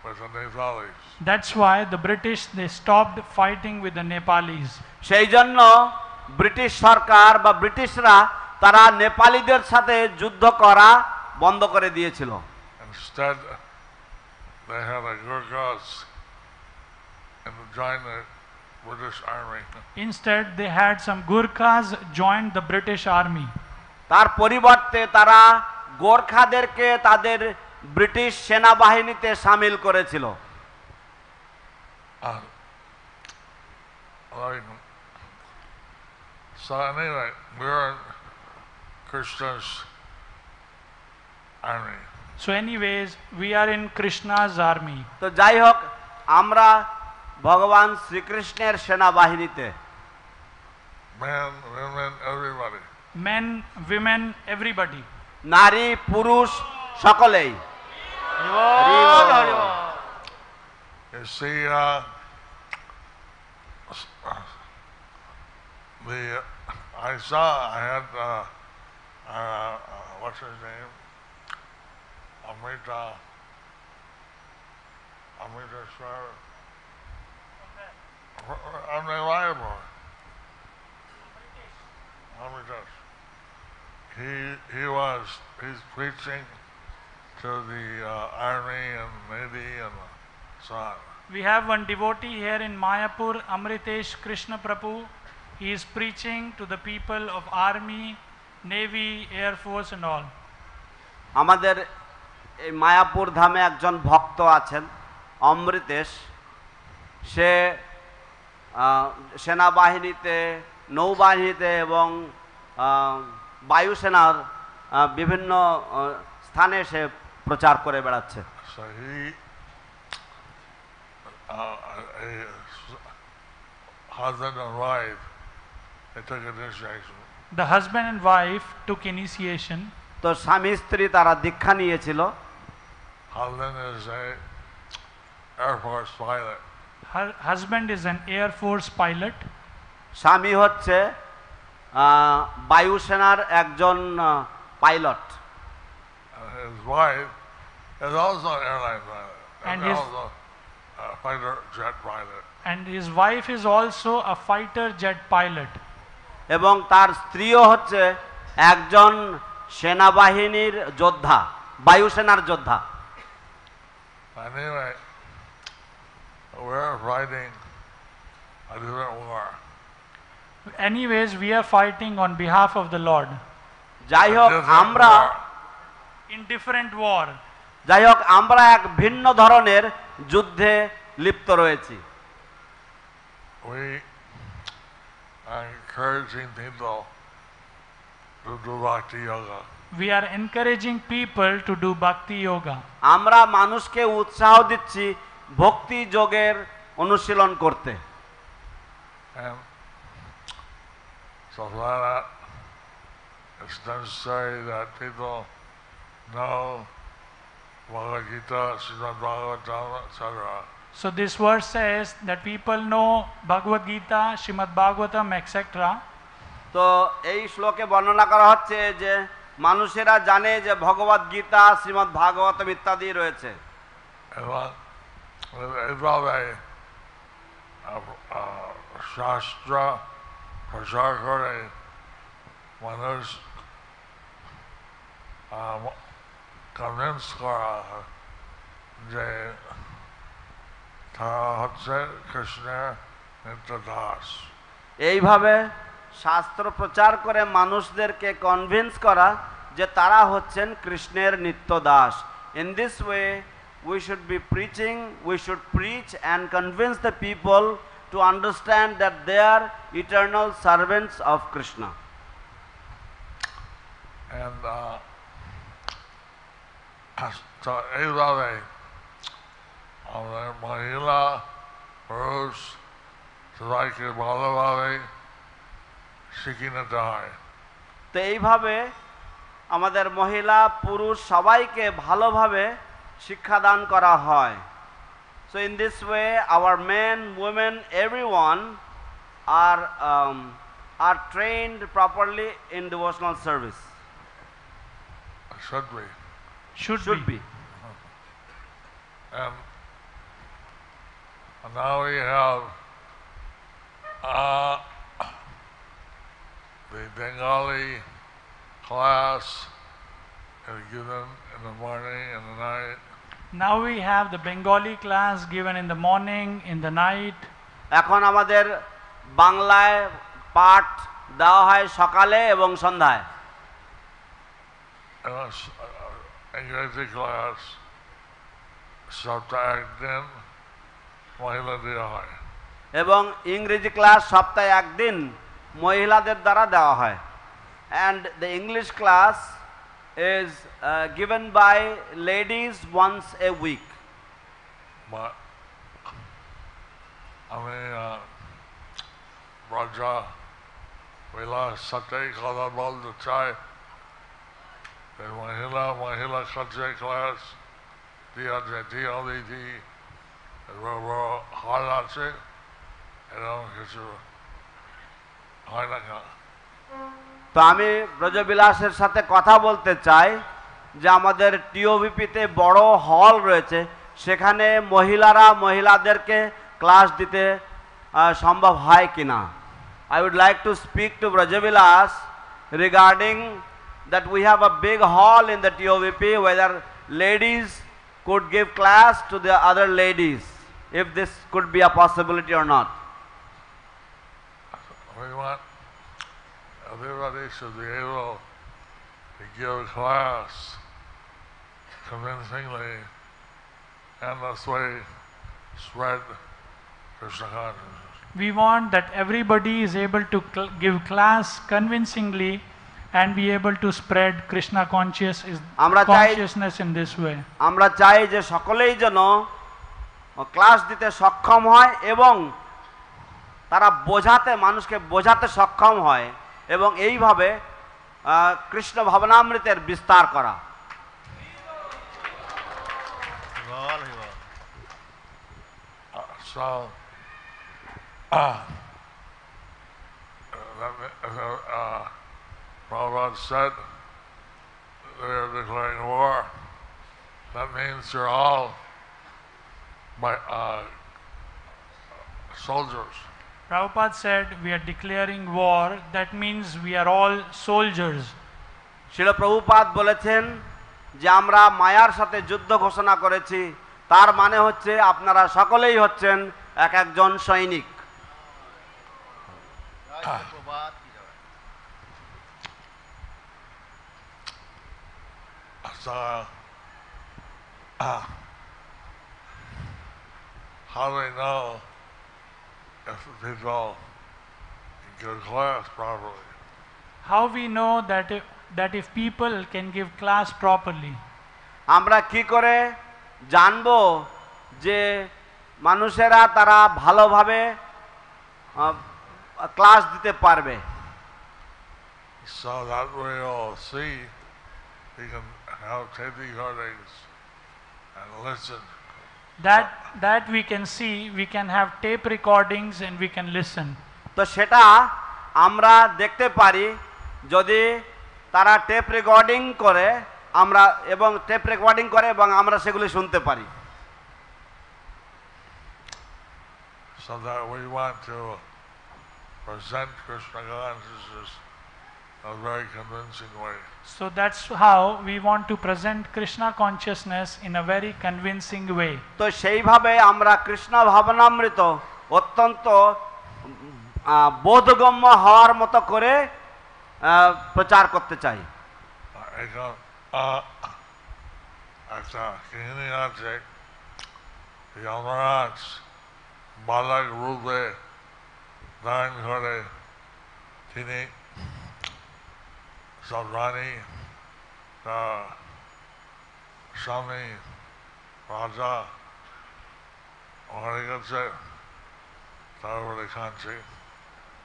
with the Nepalis. That's why the British, they stopped fighting with the Nepalis. সেই জন্য ব্রিটিশ সরকার বা ব্রিটিশরা তারা নেপালিদের সাথে যুদ্ধ করা বন্ধ করে দিয়েছিল। Instead, they had a Gurkhas and joined the British army. Instead, they had some Gurkhas joined the British army. তার পরিবর্তে তারা গোর্খাদেরকে তাদের ব্রিটিশ সেনাবাহিনীতে সামিল করেছিল। So anyway, we're in Krishna's army. So anyways, we are in Krishna's army. তো যাই হোক, আমরা ভগবান শ্রীকৃষ্ণের সেনাবাহিনীতে। Men, women, everybody. Men, women, everybody. নারী পুরুষ সকলেই। You see, I had, what's his name? Amrita Swar. Unreliable. Amrita. He's preaching to the army and navy and so on. We have one devotee here in Mayapur, Amritesh Krishna Prabhu. He is preaching to the people of army, navy, air force and all. আমাদের এই মায়াপুর ধামে একজন ভক্ত আছেন অমৃতেশ, সে সেনাবাহিনীতে, নৌবাহিনীতে এবং বায়ুসেনার বিভিন্ন স্থানে সে প্রচার করে বেড়াচ্ছে। So he, husband and wife, they took initiation. The husband and wife took initiation. তো স্বামী স্ত্রী তারা দীক্ষা নিয়েছিল। Husband is a Air Force pilot. Her husband is an Air Force pilot. স্বামী হচ্ছে বায়ুসেনার একজন pilot. His wife is also an airline pilot. And also a fighter jet pilot. And his wife is also a fighter jet pilot. এবং তার স্ত্রীও হচ্ছে একজন সেনাবাহিনীর যোদ্ধা, বায়ুসেনার যোদ্ধা। Anyway, we're fighting a different war. Anyways, we are fighting on behalf of the Lord. যাই হোক আমরা In different war. যাই হোক আমরা এক ভিন্ন ধরনের যুদ্ধে লিপ্ত রয়েছি। We are encouraging people to do bhakti yoga. We are encouraging people to do bhakti yoga. আমরা মানুষকে উৎসাহ দিচ্ছি ভক্তি যোগের অনুশীলন করতে। And so that it's necessary that people know Bhagavad Gita, Srimad Bhagavatam, etc. So this verse says that people know Bhagavad Gita, Srimad Bhagavatam, etc. তো এই শ্লোকে বর্ণনা করা হচ্ছে যে মানুষেরা জানে যে ভগবদ গীতা, শ্রীমদ্ ভাগবতম ইত্যাদি রয়েছে। এবং এইভাবে শাস্ত্র প্রচার করে মানুষ কনভিন্স করা যে তারা হচ্ছে কৃষ্ণের নিত্য দাস। এইভাবে শাস্ত্র প্রচার করে মানুষদেরকে কনভিন্স করা যে তারা হচ্ছেন কৃষ্ণের নিত্য Das. In this way we should be preaching, we should preach and convince the people to understand that they are eternal servants of Krishna. And so এইভাবে আমাদের মহিলা পুরুষ সবাইকে ভালোভাবে শিখিয়ে নিতে হয়। তো এইভাবে আমাদের মহিলা পুরুষ সবাইকে ভালোভাবে শিক্ষাদান করা হয়। So in this way our men, women, everyone are trained properly in devotional service. Should be. Should be. And now we have the Bengali class is given in the morning and the night. Now we have the Bengali class given in the morning, in the night. এখন আমাদের বাংলায় পাঠ দেওয়া হয় সকালে এবং সন্ধ্যায়। ইংরেজি ক্লাস সপ্তাহে একদিন মহিলা দেওয়া হয় এবং ইংরেজি ক্লাস সপ্তাহে একদিন মহিলাদের দ্বারা দেওয়া হয়। And the English class is given by ladies once a week. আমি রাজা মহিলার সাথে কথা বলতে চাই। মহিলা কাছে ক্লাস দিয়েছে, দিদি হল আছে, এরকম কিছু হয় না কেন? তো আমি ব্রজবিলাসের সাথে কথা বলতে চাই যে আমাদের টিওভিপিতে বড় হল রয়েছে, সেখানে মহিলাদেরকে ক্লাস দিতে সম্ভব হয় কিনা। I would like to speak to Brajavilas regarding that we have a big hall in the TOVP, whether ladies could give class to the other ladies, if this could be a possibility or not. We want everybody should be able to give class convincingly, and this way spread Krishna consciousness. We want that everybody is able to give class convincingly and be able to spread Krishna consciousness in this way. আমরা চাই যে সকলেই যেন class দিতে সক্ষম হয় এবং তারা মানুষকে বোঝাতে সক্ষম হয় এবং এইভাবে কৃষ্ণ ভাবনামৃতের বিস্তার করা। So Prabhupada said they are declaring war. That means you're all soldiers. Prabhupada said we are declaring war. That means we are all soldiers. শিল প্রভুপাদ বলেছেন যে আমরা মায়ার সাথে যুদ্ধ ঘোষণা করেছি, তার মানে হচ্ছে আপনারা সকলেই হচ্ছেন এক একজন সৈনিক। So, how do we know if people can give class properly? How we know that if people can give class properly? আমরা কি করে জানবো যে মানুষেরা তারা ভালোভাবে ক্লাস দিতে পারবে? So that we will see, we can have tape recordings and listen. That we can see, we can have tape recordings and we can listen. তো সেটা আমরা দেখতে পারি যদি তারা টেপ রেকর্ডিং করে এবং আমরা সেগুলি শুনতে পারি। So that we want to present Krishna consciousness in a very convincing way. So that's how we want to present Krishna consciousness in a very convincing way. তো সেইভাবে আমরা কৃষ্ণ ভাবনামৃত অত্যন্ত বোধগম্য হওয়ার মতো করে প্রচার করতে চাই। একটা কাহিনী আছে, যমরাজ বালক রূপে ধারণ করে তিনি সব রানী, স্বামী, রাজা মরে গেছে, তারপরে খাচ্ছে।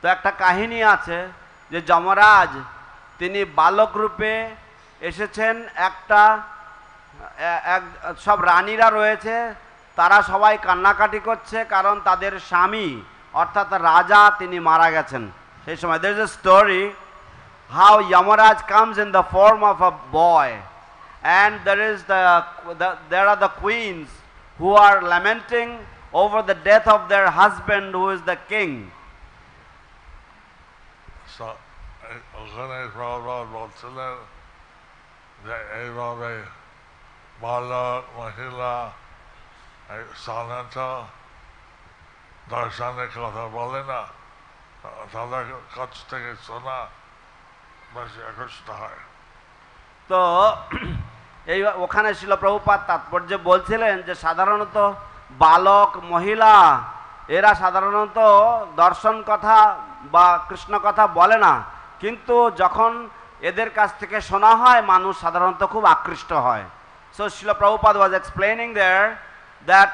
তো একটা কাহিনী আছে যে যমরাজ তিনি বালক রূপে এসেছেন, সব রানীরা রয়েছে, তারা সবাই কান্নাকাটি করছে কারণ তাদের স্বামী অর্থাৎ রাজা তিনি মারা গেছেন। সেই সময় there is a story how Yamaraj comes in the form of a boy, and there are the queens who are lamenting over the death of their husband who is the king. So ওখানে প্রভুপাদ বলছিলেন যে এইভাবে বালক মহিলা সাধারণত দর্শনের কথা বলে না, তাদের কাছ থেকে শোনা বেশি আকর্ষিত হয়। তো ওখানে শিল প্রভুপাদ তাৎপর্য বলছিলেন যে সাধারণত বালক মহিলা এরা সাধারণত দর্শন কথা বা কৃষ্ণ কথা বলে না, কিন্তু যখন এদের কাছ থেকে শোনা হয় মানুষ সাধারণত খুব আকৃষ্ট হয়। So Srila Prabhupada was explaining there that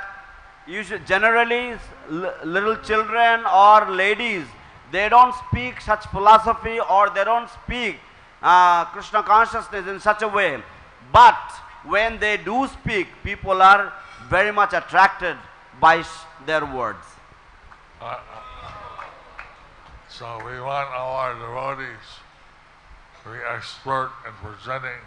generally little children or ladies, they don't speak such philosophy or they don't speak Krishna consciousness in such a way, but when they do speak, people are very much attracted by their words. So we want all our devotees to be expert in presenting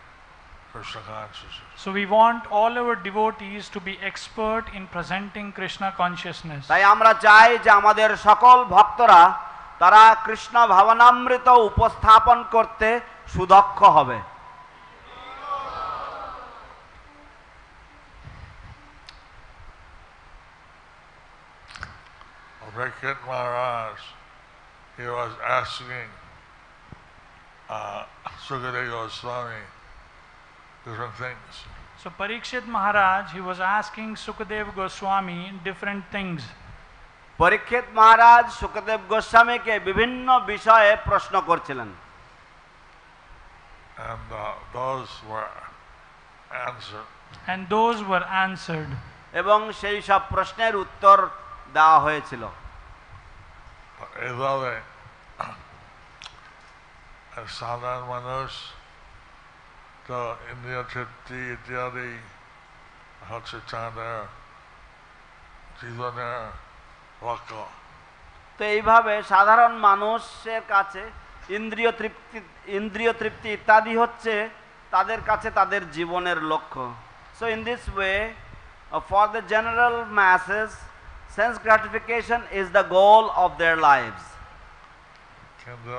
Krishna consciousness. So we want all our devotees to be expert in presenting Krishna consciousness. তাই আমরা চাই যে আমাদের সকল ভক্তরা তারা কৃষ্ণ ভাবনামৃত উপস্থাপন করতে সুদক্ষ হবে। Parikshit Maharaj, he was asking Sukadeva Goswami different things. So Parikshit Maharaj, he was asking Sukadev Goswami different things. পরীক্ষিত মহারাজ সুখদেব গোস্বামীকে বিভিন্ন বিষয়ে প্রশ্ন করছিলেন। And those were answered. And those were answered. এবং সেই সব প্রশ্নের উত্তর দেওয়া হয়েছিল। এইভাবে সাধারণ মানুষ তো ইন্দ্রিয় তৃপ্তি ইত্যাদি হচ্ছে তাদের জীবনের লক্ষ্য। তো এইভাবে সাধারণ মানুষের কাছে ইন্দ্রিয় তৃপ্তি ইত্যাদি হচ্ছে তাদের কাছে তাদের জীবনের লক্ষ্য। So in this way for the general masses sense gratification is the goal of their lives. কিন্তু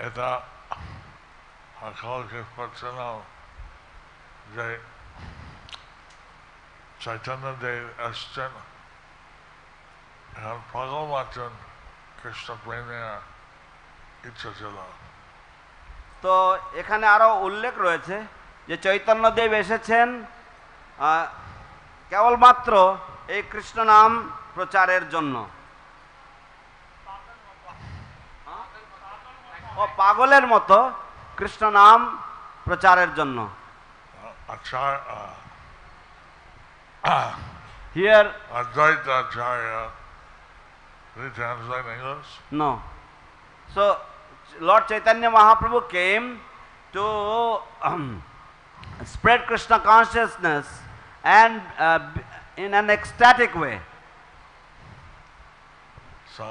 এটা সকলকে করছে না যে চৈতন্যদেব আসছেন এখন পাগল মাত্র কৃষ্ণ প্রেমের ইচ্ছা ছিল। তো এখানে আরো উল্লেখ রয়েছে যে চৈতন্যদেব এসেছেন কেবলমাত্র এই কৃষ্ণ নাম প্রচারের জন্য। ও পাগলের মতো কৃষ্ণ নাম প্রচারের জন্য। Here Advaita Acharya, did he translate English? No. So Lord Chaitanya Mahaprabhu came to spread Krishna consciousness and in an ecstatic way. So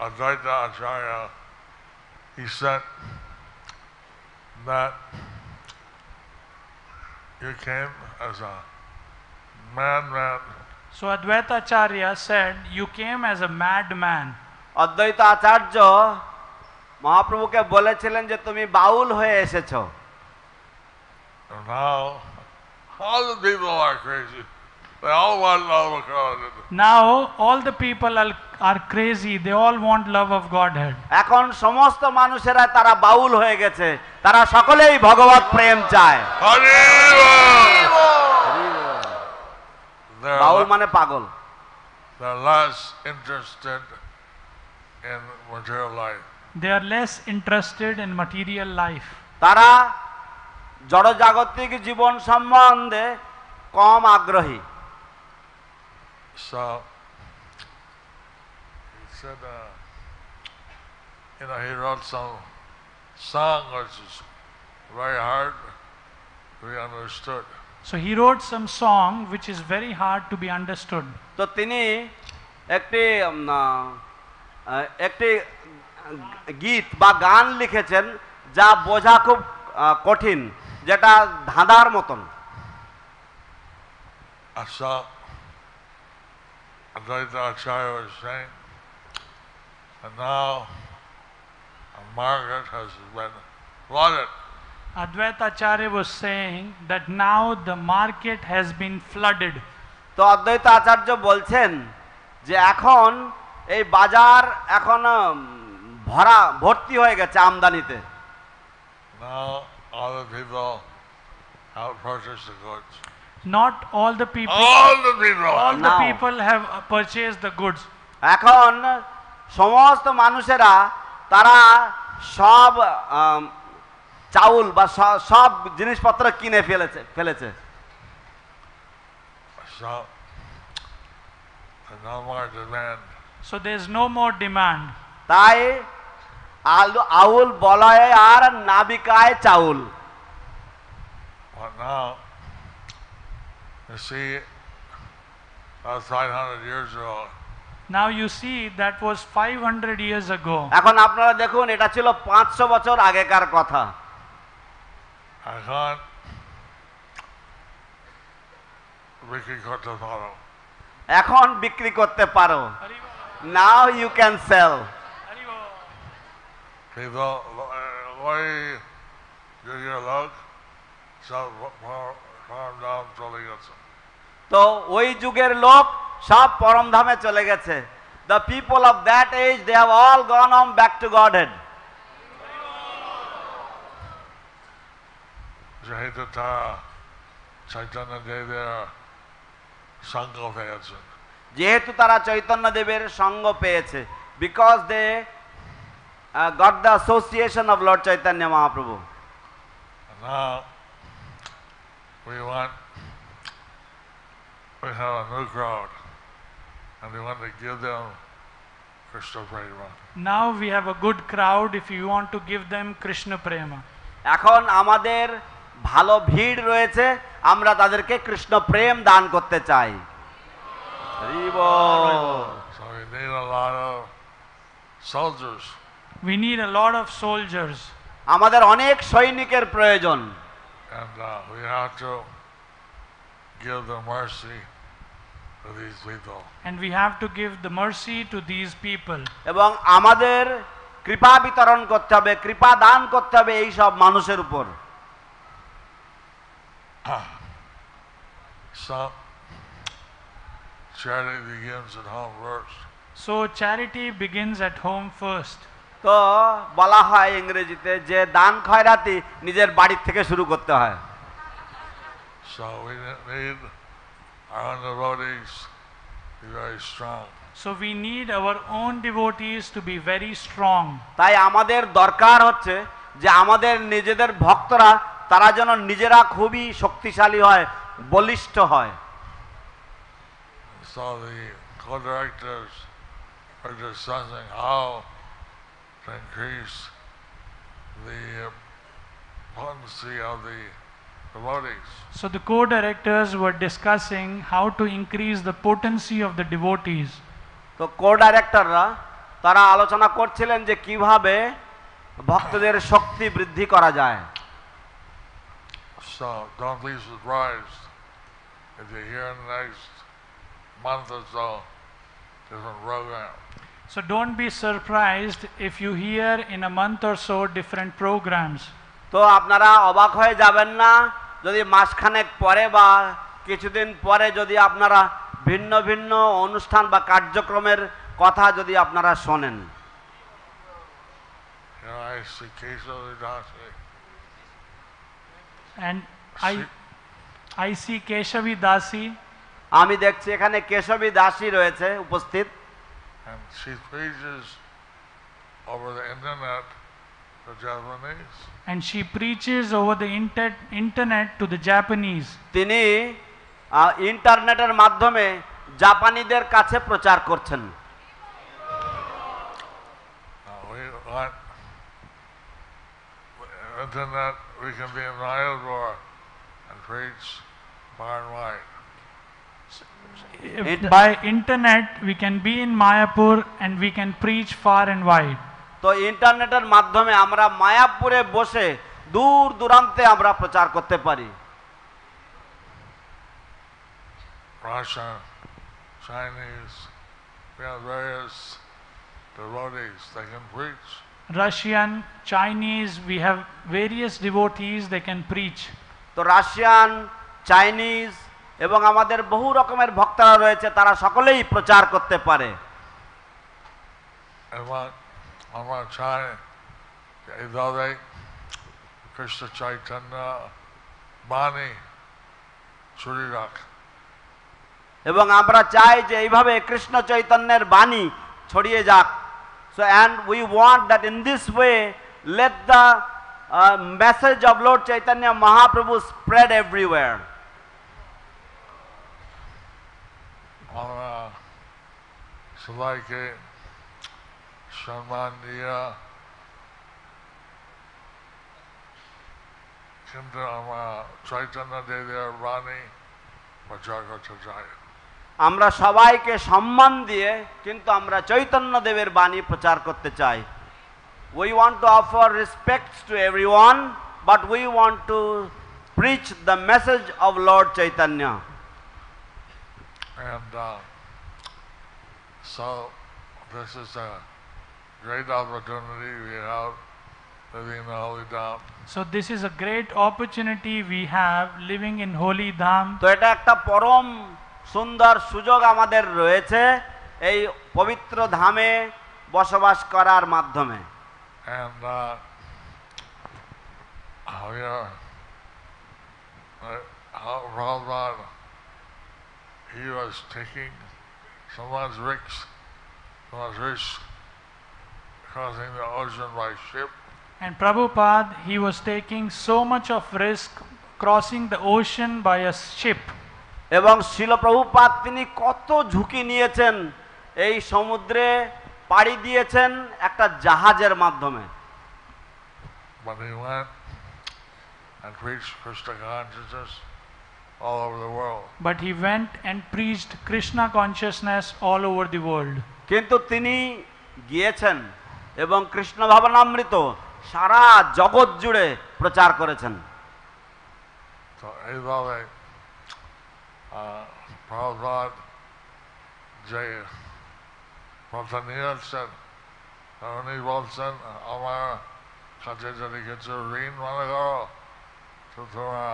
Advaita Acharya, he said that you came as a madman. So Advaita Acharya said, you came as a madman. অদ্বৈত আচার্য মহাপ্রভুকে বলেছিলেন যে তুমি বাউল হয়ে এসেছো। And now all the people are crazy. They all want love of God. Now all the people are crazy. They all want love of Godhead. এখন সমস্ত মানুষেরা তারা বাউল হয়ে গেছে, তারা সকলেই ভগবত প্রেম চায়। বাউল মানে পাগল। They're less interested in material life. They are less interested in material life. তারা জড়জাগতিক জীবন সম্বন্ধে কম আগ্রহী। So he said, he wrote some song which is very hard to be understood. So he wrote some song which is very hard to be understood. তো তিনি একটি গীত বা গান লিখেছেন যা বোঝা খুব কঠিন, যেটা ধাঁধার মতন। So Advaita Acharya was saying, and now a market has been flooded. Advaita Acharya was saying that now the market has been flooded. তো অদ্বৈত আচার্য বলছেন যে এখন এই বাজার এখন ভর্তি হয়ে গেছে আমদানিতে। Now all the people have purchased the goods. Not all the people. All the people. All the Now. people have purchased the goods. এখন সমস্ত মানুষেরা তারা সব চাউল বা সব জিনিসপত্র কিনে ফেলেছে। So there's no more demand. So there is no more demand. তাই আউল বলয়ে আর নাবিকায় চাউল। But now you see, 500 years ago. Now you see that was 500 years ago. এখন আপনারা দেখুন এটা ছিল 500 বছর আগেকার কথা। এখন বিক্রি করতে পারো। এখন বিক্রি করতে পারো। Now you can sell. People, ওই যুগের লোক সব ফার্ম দাম চলে গেছে। তো ওই যুগের লোক সব পরমধামে চলে গেছে। The people of that age, they have all gone on back to Godhead. যেহেতু তারা চৈতন্য দেবের সঙ্গ পেয়েছেন, যেহেতু তারা চৈতন্য দেবের সঙ্গ পেয়েছে, because they got the association of Lord Chaitanya Mahaprabhu. now we have a new crowd and we want to give them Krishna Prema. Now we have a good crowd if you want to give them Krishna Prema. এখন আমাদের ভালো ভিড় রয়েছে, আমরা তাদেরকে কৃষ্ণ প্রেম দান করতে চাই। So we need a lot of soldiers. We need a lot of soldiers. আমাদের অনেক সৈনিকের প্রয়োজন। And we have to give the mercy to these people. And we have to give the mercy to these people. এবং আমাদের কৃপা বিতরণ করতে হবে, কৃপা দান করতে হবে এই সব মানুষের উপর। So charity begins at home first. So charity begins at home first. তো বলা হয় ইংরেজিতে যে দান খয়রাতি নিজের বাড়ির থেকে শুরু করতে হয়। So we need our own devotees to be very strong. So we need our own devotees to be very strong. তাই আমাদের দরকার হচ্ছে যে আমাদের নিজেদের ভক্তরা তারা যেন নিজেরা খুবই শক্তিশালী হয়, বলিষ্ঠ হয়। So the co-directors are discussing how to increase the potency of the devotees. So the co-directors were discussing how to increase the potency of the devotees. তো কো-ডাইরেক্টররা তারা আলোচনা করছিলেন যে কিভাবে ভক্তদের শক্তি বৃদ্ধি করা যায়। So don't be surprised if you hear in the next month or so different program. So don't be surprised if you hear in a month or so different programs. তো আপনারা অবাক হয়ে যাবেন না যদি মাসখানেক পরে বা কিছুদিন পরে যদি আপনারা ভিন্ন ভিন্ন অনুষ্ঠান বা কার্যক্রমের কথা যদি আপনারা শোনেন। I see Keshavi Dasi. And I see Keshavi Dasi. আমি দেখছি এখানে কেশবী দাসী রয়েছে উপস্থিত। And she preaches over the internet to Japanese. And she preaches over the internet to the Japanese. তিনি ইন্টারনেটের মাধ্যমে জাপানিদের কাছে প্রচার করছেন। We want internet, we can be in Mayapur and preach far and wide. By internet we can be in Mayapur and we can preach far and wide. তো ইন্টারনেটের মাধ্যমে আমরা মায়াপুরে বসে দূর দূরান্তে আমরা প্রচার করতে পারি। Russian, Chinese, we have various devotees, they can preach. Russian, Chinese, we have various devotees, they can preach. তো রাশিয়ান, চাইনিজ এবং আমাদের বহু রকমের ভক্তরা রয়েছে, তারা সকলেই প্রচার করতে পারে। আমার চাই এইভাবে কৃষ্ণ চৈতন্য বাণী ছড়িয়ে রাখ, এবং আমরা চাই যে এইভাবে কৃষ্ণ চৈতন্যের বাণী ছড়িয়ে যাক। So and we want that in this way let the message of Lord Chaitanya Mahaprabhu spread everywhere. আমরা সবাইকে সম্মান দিয়া কিন্তু আমরা চৈতন্য দেবের বাণী প্রচার করতে চাই। আমরা সবাইকে সম্মান দিয়ে কিন্তু আমরা চৈতন্য দেবের বাণী প্রচার করতে চাই। We want to offer respects to everyone, but we want to preach the message of Lord Chaitanya. And so this is a great opportunity we have living in the Holy Dham. So this is a great opportunity we have living in Holy Dham. তো এটা একটা পরম সুন্দর সুযোগ আমাদের রয়েছে এই পবিত্র ধামে বসবাস করার মাধ্যমে। And Prabhupada, he was taking someone's risk crossing the ocean by ship. And Prabhupada, he was taking so much of risk crossing the ocean by a ship. এবং শিল প্রভুপাদ তিনি কত ঝুঁকি নিয়েছেন, এই সমুদ্রে পাড়ি দিয়েছেন একটা জাহাজের মাধ্যমে। But he went and preached Krishna consciousness all over the world. But he went and preached Krishna consciousness all over the world. কিন্তু তিনি গিয়েছেন এবং কৃষ্ণ ভাবনামৃত সারা জগৎ জুড়ে প্রচার করেছেন। তো এইভাবে প্রভুপাদ যে কথা নিয়েছেন, উনি বলছেন আমার কাছে যদি কিছু ঋণ মনে করো তো তোমরা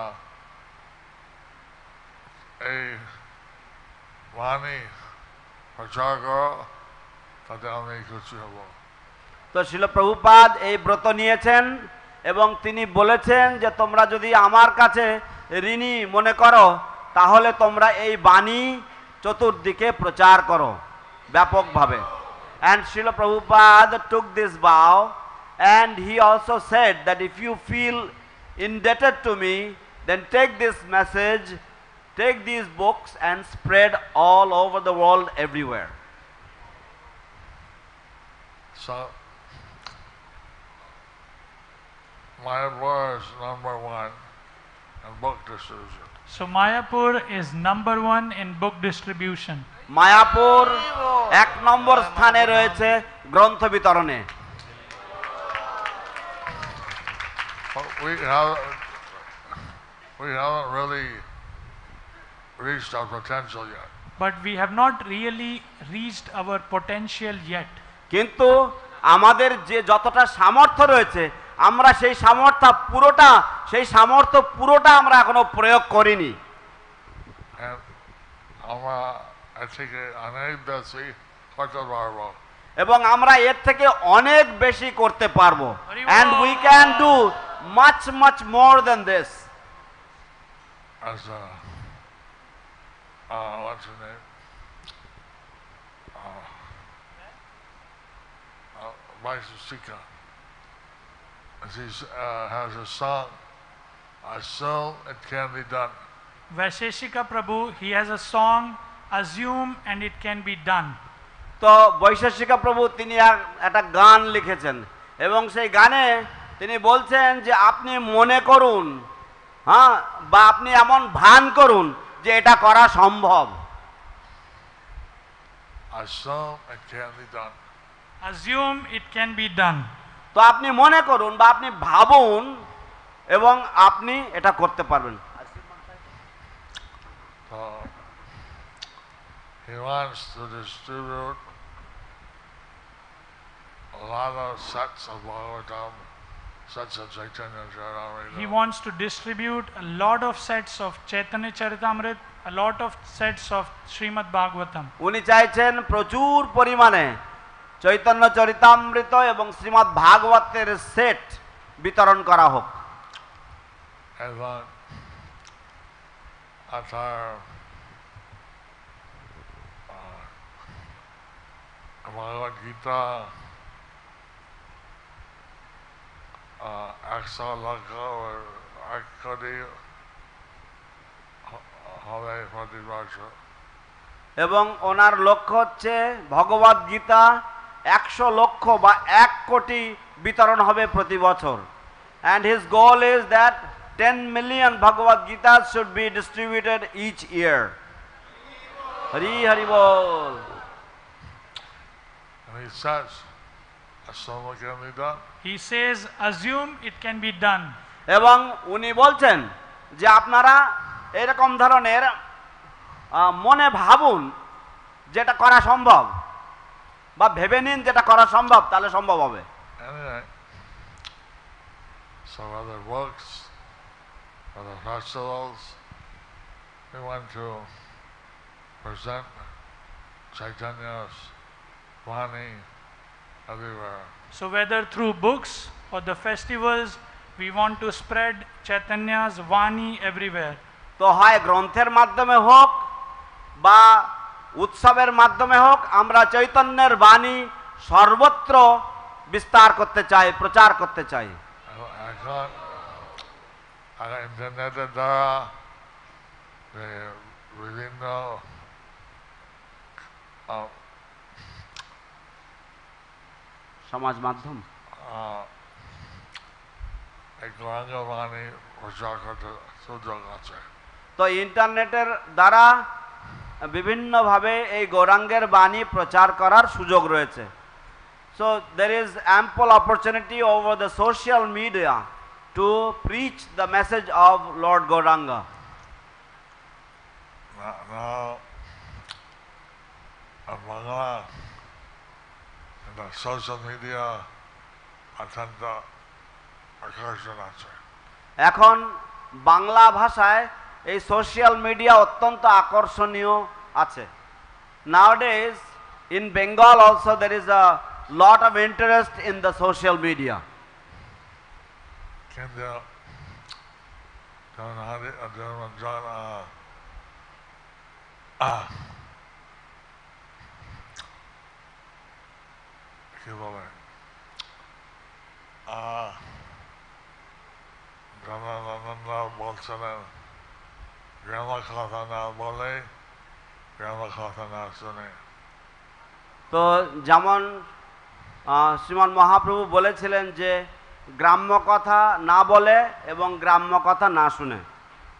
এই বাণী প্রচার করো, তাতে আমি খুশি হব। তো শিল প্রভুপাদ এই ব্রত নিয়েছেন এবং তিনি বলেছেন যে তোমরা যদি আমার কাছে ঋণী মনে করো তাহলে তোমরা এই বাণী চতুর্দিকে প্রচার করো ব্যাপকভাবে। And Srila Prabhupada took this vow, and he also said that if you feel indebted to me, then take this message, take these books and spread all over the world everywhere. So Mayapur is number one in book distribution. So Mayapur is number one in book distribution. Mayapur এক নম্বর স্থানে রয়েছে গ্রন্থ বিতরণে। We haven't really reached our potential yet. But we have not really reached our potential yet. কিন্তু আমাদের যে যতটা সামর্থ্য রয়েছে আমরা সেই সামর্থ্য পুরোটা আমরা এখনো প্রয়োগ করিনি। And আমরা এর থেকে অনেক বেশি করতে পারবো। এবং আমরা এর থেকে অনেক বেশি করতে পারবো। And we can do much more than this. As what's her name? Vaisheshika. She has a song, Assume It Can Be Done. Vaisheshika Prabhu, he has a song, Assume and It Can Be Done. তো বৈশেষিকা প্রভু তিনি একটা গান লিখেছেন এবং সেই গানে তিনি বলছেন যে আপনি মনে করুন, হ্যাঁ, বা আপনি এমন ভান করুন যে এটা করা সম্ভব। Assume it can be done. Assume it can be done. তো আপনি মনে করুন বা আপনি ভাবুন এবং আপনি এটা করতে পারবেন। He wants to distribute a lot of sets of Bhagavatam, sets of Chaitanya Charitamrita. He wants to distribute a lot of sets of Chaitanya Charitamrita, a lot of sets of Srimad Bhagavatam. উনি চাইছেন প্রচুর পরিমাণে চৈতন্য চরিতামৃত এবং শ্রীমদ্ ভাগবতের set বিতরণ করা হোক। এবং আপনার ভগবদ গীতা 100 লক্ষ এক কোটি হবে প্রতি বছর। এবং ওনার লক্ষ্য হচ্ছে ভগবদ গীতা 100 লক্ষ বা 1 কোটি বিতরণ হবে প্রতি বছর। And his goal is that 10 million Bhagavad Gitas should be distributed each year. Hari Hari Bol. And he says, assume it can be done. He says, assume it can be done. এবং উনি বলছেন যে আপনারা এরকম ধরনের মনে ভাবুন যেটা করা সম্ভব বা ভেবে নিন যেটা করা সম্ভব, তাহলে সম্ভব হবে। Anyway, some other books, other festivals, we want to present Chaitanya's Vani everywhere. So whether through books or the festivals, we want to spread Chaitanya's Vani everywhere. তো হয় গ্রন্থের মাধ্যমে হোক বা উৎসবের মাধ্যমে হোক, আমরা চৈতন্যের বাণী সর্বত্র বিস্তার করতে চাই, প্রচার করতে চাই। এখন ইন্টারনেটের দ্বারা বিভিন্ন সমাজ মাধ্যম গৌরাঙ্গ বাণী প্রচার করতে সুযোগ আছে। তো ইন্টারনেটের দ্বারা বিভিন্নভাবে এই গৌরাঙ্গের বাণী প্রচার করার সুযোগ রয়েছে। So there is ample opportunity over the social media to preach the message of Lord Gauranga. Now, Bangla, the social media অত্যন্ত আকর্ষণ আছে। এখন বাংলা ভাষায় এই সোশ্যাল মিডিয়া অত্যন্ত আকর্ষণীয় আছে। Nowadays in Bengal also there is a lot of interest in the social media. কিন্তু কি বলে জনানন্দা বলছিলেন গ্রাম কথা না বলে গ্রাম কথা না শুনে। তো যেমন শ্রীমান মহাপ্রভু বলেছিলেন যে গ্রাম্য কথা না বলে এবং গ্রাম্য কথা না শুনে।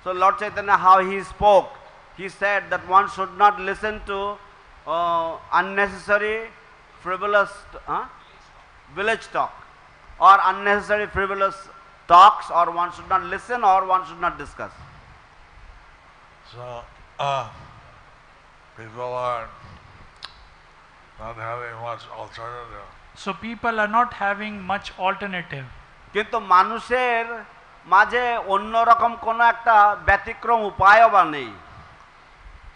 So Lord Chaitanya, how he spoke, he said that one should not listen to unnecessary frivolous village talk or unnecessary frivolous talks, or one should not listen or one should not discuss. So people are not having much alternative. So people are not having much alternative. কিন্তু মানুষের মাঝে অন্যরকম কোনো একটা ব্যতিক্রম উপায়ও বা নেই।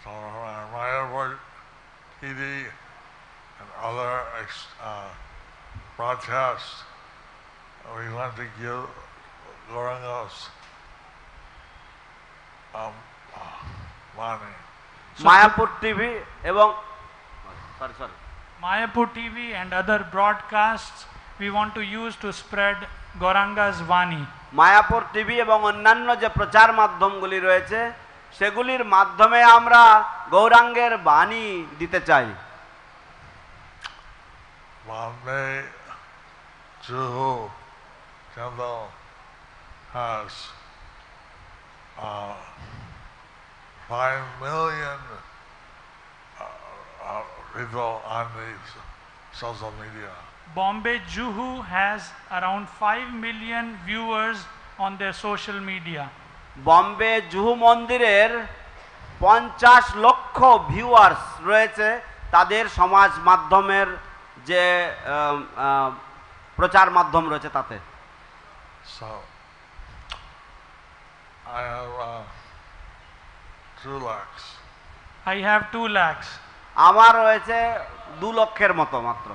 So Mayapur TV and other broadcasts, we want to give Gauranga's money. Mayapur TV এবং Mayapur TV and other broadcasts we want to use to spread Gauranga's Vani. Mayapur TV এবং অন্যান্য যে প্রচার মাধ্যমগুলি রয়েছে সেগুলির মাধ্যমে আমরা গৌরাঙ্গের বাণী দিতে চাই। Bombay Juhu Temple has 5 million people on the social media. Bombay Juhu has around 5 million viewers on their social media. Bombay Juhu মন্দিরের 50 লক্ষ ভিউয়ার্স রয়েছে তাদের সমাজ মাধ্যমের যে প্রচার মাধ্যম রয়েছে তাতে। So I have 2 lakhs. I have 2 lakhs. আমার রয়েছে 2 লক্ষের মতো মাত্র।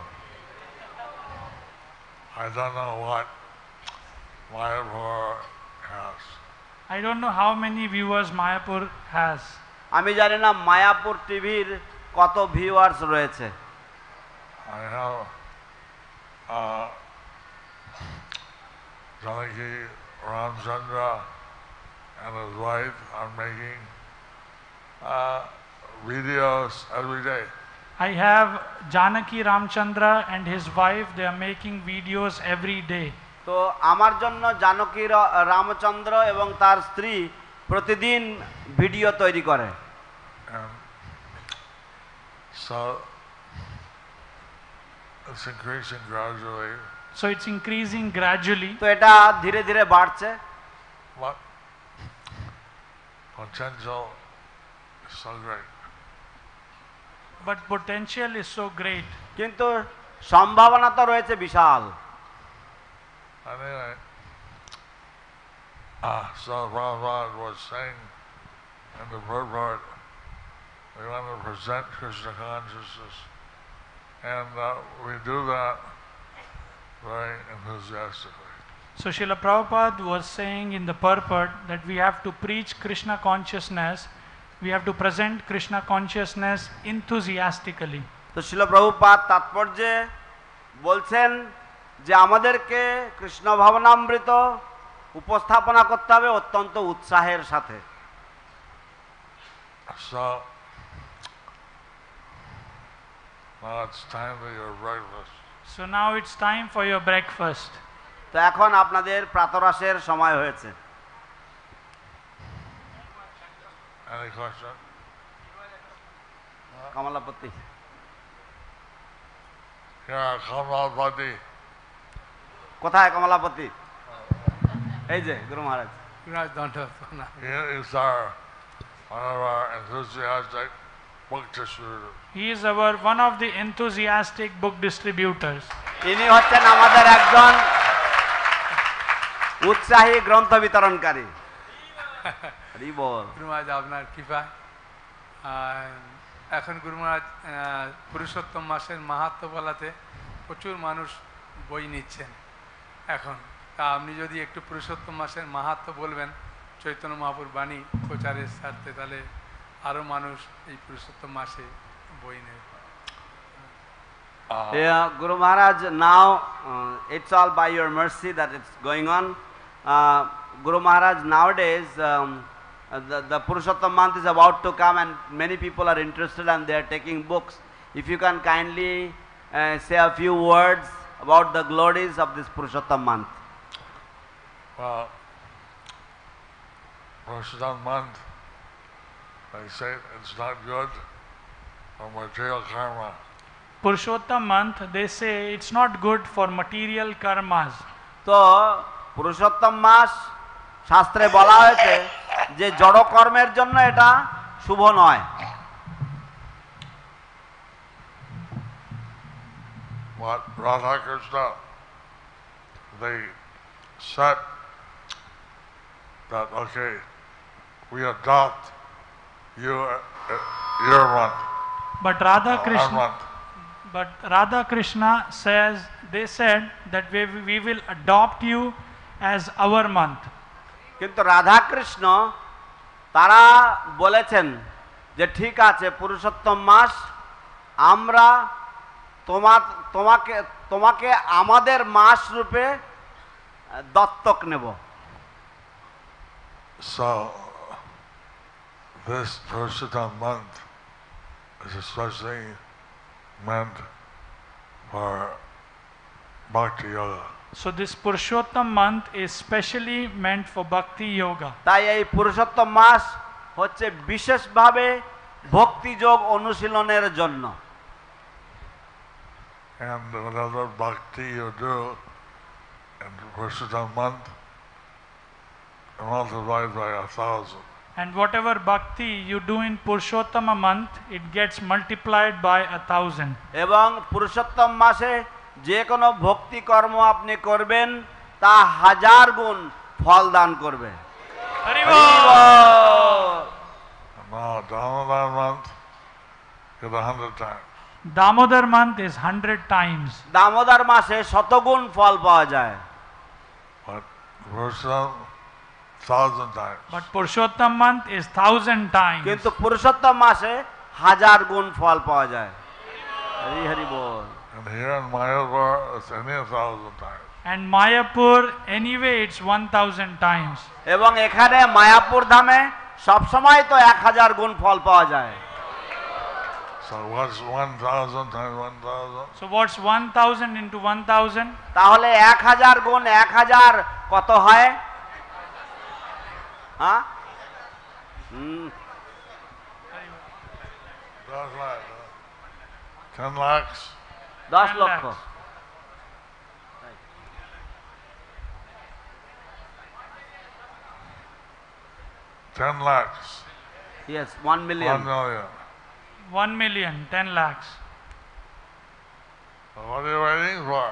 I don't know what Mayapur has. I don't know how many viewers Mayapur has. আমি জানি না মায়াপুর টিভির কত ভিউয়ার্স রয়েছে। I have Janaki Ramchandra and his wife are making videos every day. I have Janaki Ramchandra and his wife, they are making videos every day. তো আমার জন্য জানকী রামচন্দ্র এবং তার স্ত্রী প্রতিদিন ভিডিও তৈরি করে। And so it's increasing gradually. So it's increasing gradually. তো এটা ধীরে ধীরে বাড়ছে। What potential is so great. But potential is so great. কিন্তু সম্ভাবনা তো রয়েছে বিশাল। Anyway, so Prabhupada was saying in the purport We want to present Krishna consciousness, and we do that very enthusiastically. So Srila Prabhupada was saying in the purport that we have to preach Krishna consciousness, we have to present Krishna consciousness enthusiastically. তো শিল প্রভুপাদ তাৎপর্যে বলছেন যে আমাদেরকে কৃষ্ণ ভাবনামৃত উপস্থাপনা করতে হবে অত্যন্ত উৎসাহের সাথে। So now it's time for your breakfast. So now it's time for your breakfast. তো এখন আপনাদের প্রাতরাশের সময় হয়েছে। Any question? Kamalapati, Yeah, Kamalapati. কোথায় কমলাপতি? এই যে গুরু মহারাজ। He is one of our enthusiastic book distributors. He is one of the enthusiastic book distributors. ইনি হচ্ছেন আমাদের একজন উৎসাহী গ্রন্থ বিতরণকারী। হরি বল। গুরু মহারাজ আপনার কৃপায় এখন গুরু মহারাজ পুরুষোত্তম মাসের মাহাত্ম্য বলাতে প্রচুর মানুষ বই নিচ্ছেন এখন। তা আপনি যদি একটু পুরুষোত্তম মাসের মাহাত্ম্য বলবেন চৈতন্য মহাপুর বাণী প্রচারের স্বার্থে, তাহলে আরও মানুষ এই পুরুষোত্তম মাসে বই নেবে। Yeah, Guru Maharaj, now it's all by your mercy that it's going on. Guru Maharaj, nowadays the Purushottam month is about to come and many people are interested and they are taking books. If you can kindly say a few words about the glories of this Purushottam month. Well, Purushottam month, they say it's not good for material karma. Purushottam month, they say it's not good for material karmas. তো পুরুষোত্তম মাস শাস্ত্রে বলা হয়েছে যে জড় কর্মের জন্য এটা শুভ নয়। What Radha Krishna, they said that, okay, we adopt your month, But Radha our Krishna, month. but Radha Krishna says, they said that we will adopt you as our month. কিন্তু রাধা কৃষ্ণ তারা বলেছেন যে ঠিক আছে পুরুষোত্তম মাস আমরা তোমাকে আমাদের মাস রূপে দত্তক নেব। So, this Purushottam month is especially meant for Bhakti Yoga. So this Purushottam month is specially meant for Bhakti Yoga. তাই এই পুরুষোত্তম মাস হচ্ছে বিশেষভাবে ভক্তিযোগ অনুশীলনের জন্য। And whatever bhakti you do in Purushottam month, multiplied by 1,000. And whatever bhakti you do in Purushottama month, it gets multiplied by 1,000. এবং পুরুষোত্তম মাসে যে কোনো ভক্তি কর্ম আপনি করবেন তা 1000 গুণ ফল দান করবে। Hari Hari Bol! Ball. Now, Damodar month, get 100 times. Damodar month is 100 times. Damodar মাসে 100 গুণ ফল পাওয়া যায়। But Purushottam, 1,000 times. But Purushottam month is 1,000 times. কিন্তু পুরুষোত্তম মাসে 1000 গুণ ফল পাওয়া যায়। হরি হরি বল। And here in Mayapur, it's only 1,000 times. And Mayapur, anyway, it's 1,000 times. এবং এখানে মায়াপুর ধামে সবসময় তো 1000 গুণ ফল পাওয়া যায়। So what's 1,000 times 1,000? So what's 1,000 into 1,000? তাহলে 1000 গুণ 1000 কত হয়? হ্যাঁ? That's right. 10 lakhs. 10 10 লক্ষ। lakhs. $10 lakhs. Yes, 1 million. 1 million. 1 million, 10 lakhs. So what are you waiting for?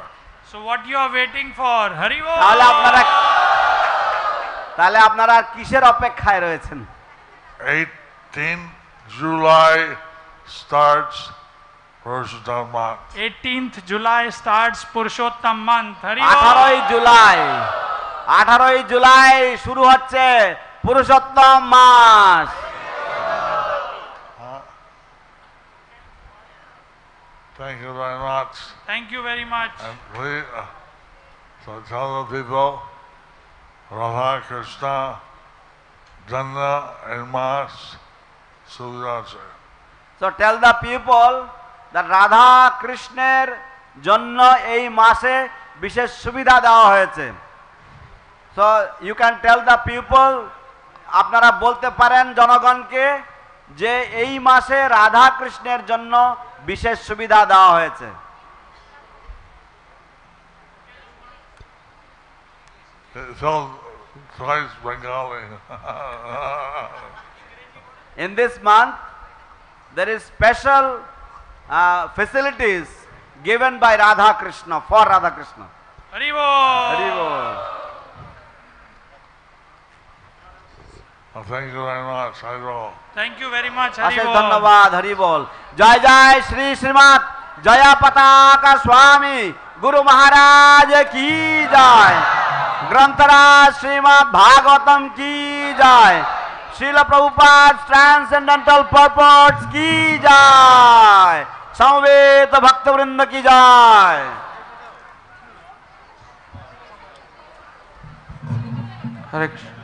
So what you are waiting for? Hari Bol! তাহলে আপনারা কিসের অপেক্ষায় রয়েছেন? 18 July starts Purushottam month. 18th July starts Purushottam month. Hari Bol. 18ই July শুরু হচ্ছে পুরুষোত্তম মাস। Thank you very much. Thank you very much. And please, so tell the people, Radha Krishna, Janna and Mas, Suvyase. So tell the people that Radha কৃষ্ণের জন্য এই মাসে বিশেষ সুবিধা দেওয়া হয়েছে। So you can tell the people, আপনারা বলতে পারেন জনগণকে যে এই মাসে রাধা কৃষ্ণের জন্য বিশেষ সুবিধা দেওয়া হয়েছে। So twice Bengali. In this month there is special facilities given by Radha Krishna for Radha Krishna. Hari Bol. Hari Bol. Thank you very much. Hari Bol. Thank you very much. Hari অশেষ Bol. ধন্যবাদ। হরি বল। জয় জয় শ্রী শ্রীমৎ জয়পতাকা স্বামী গুরু মহারাজ কি জয়। গ্রন্থরাজ শ্রীমৎ ভাগবতম কি জয়। Srila Prabhupada transcendental পারপোর্টস কি জয়। সমবেত ভক্তবৃন্দ কি জয়। Hare Krishna.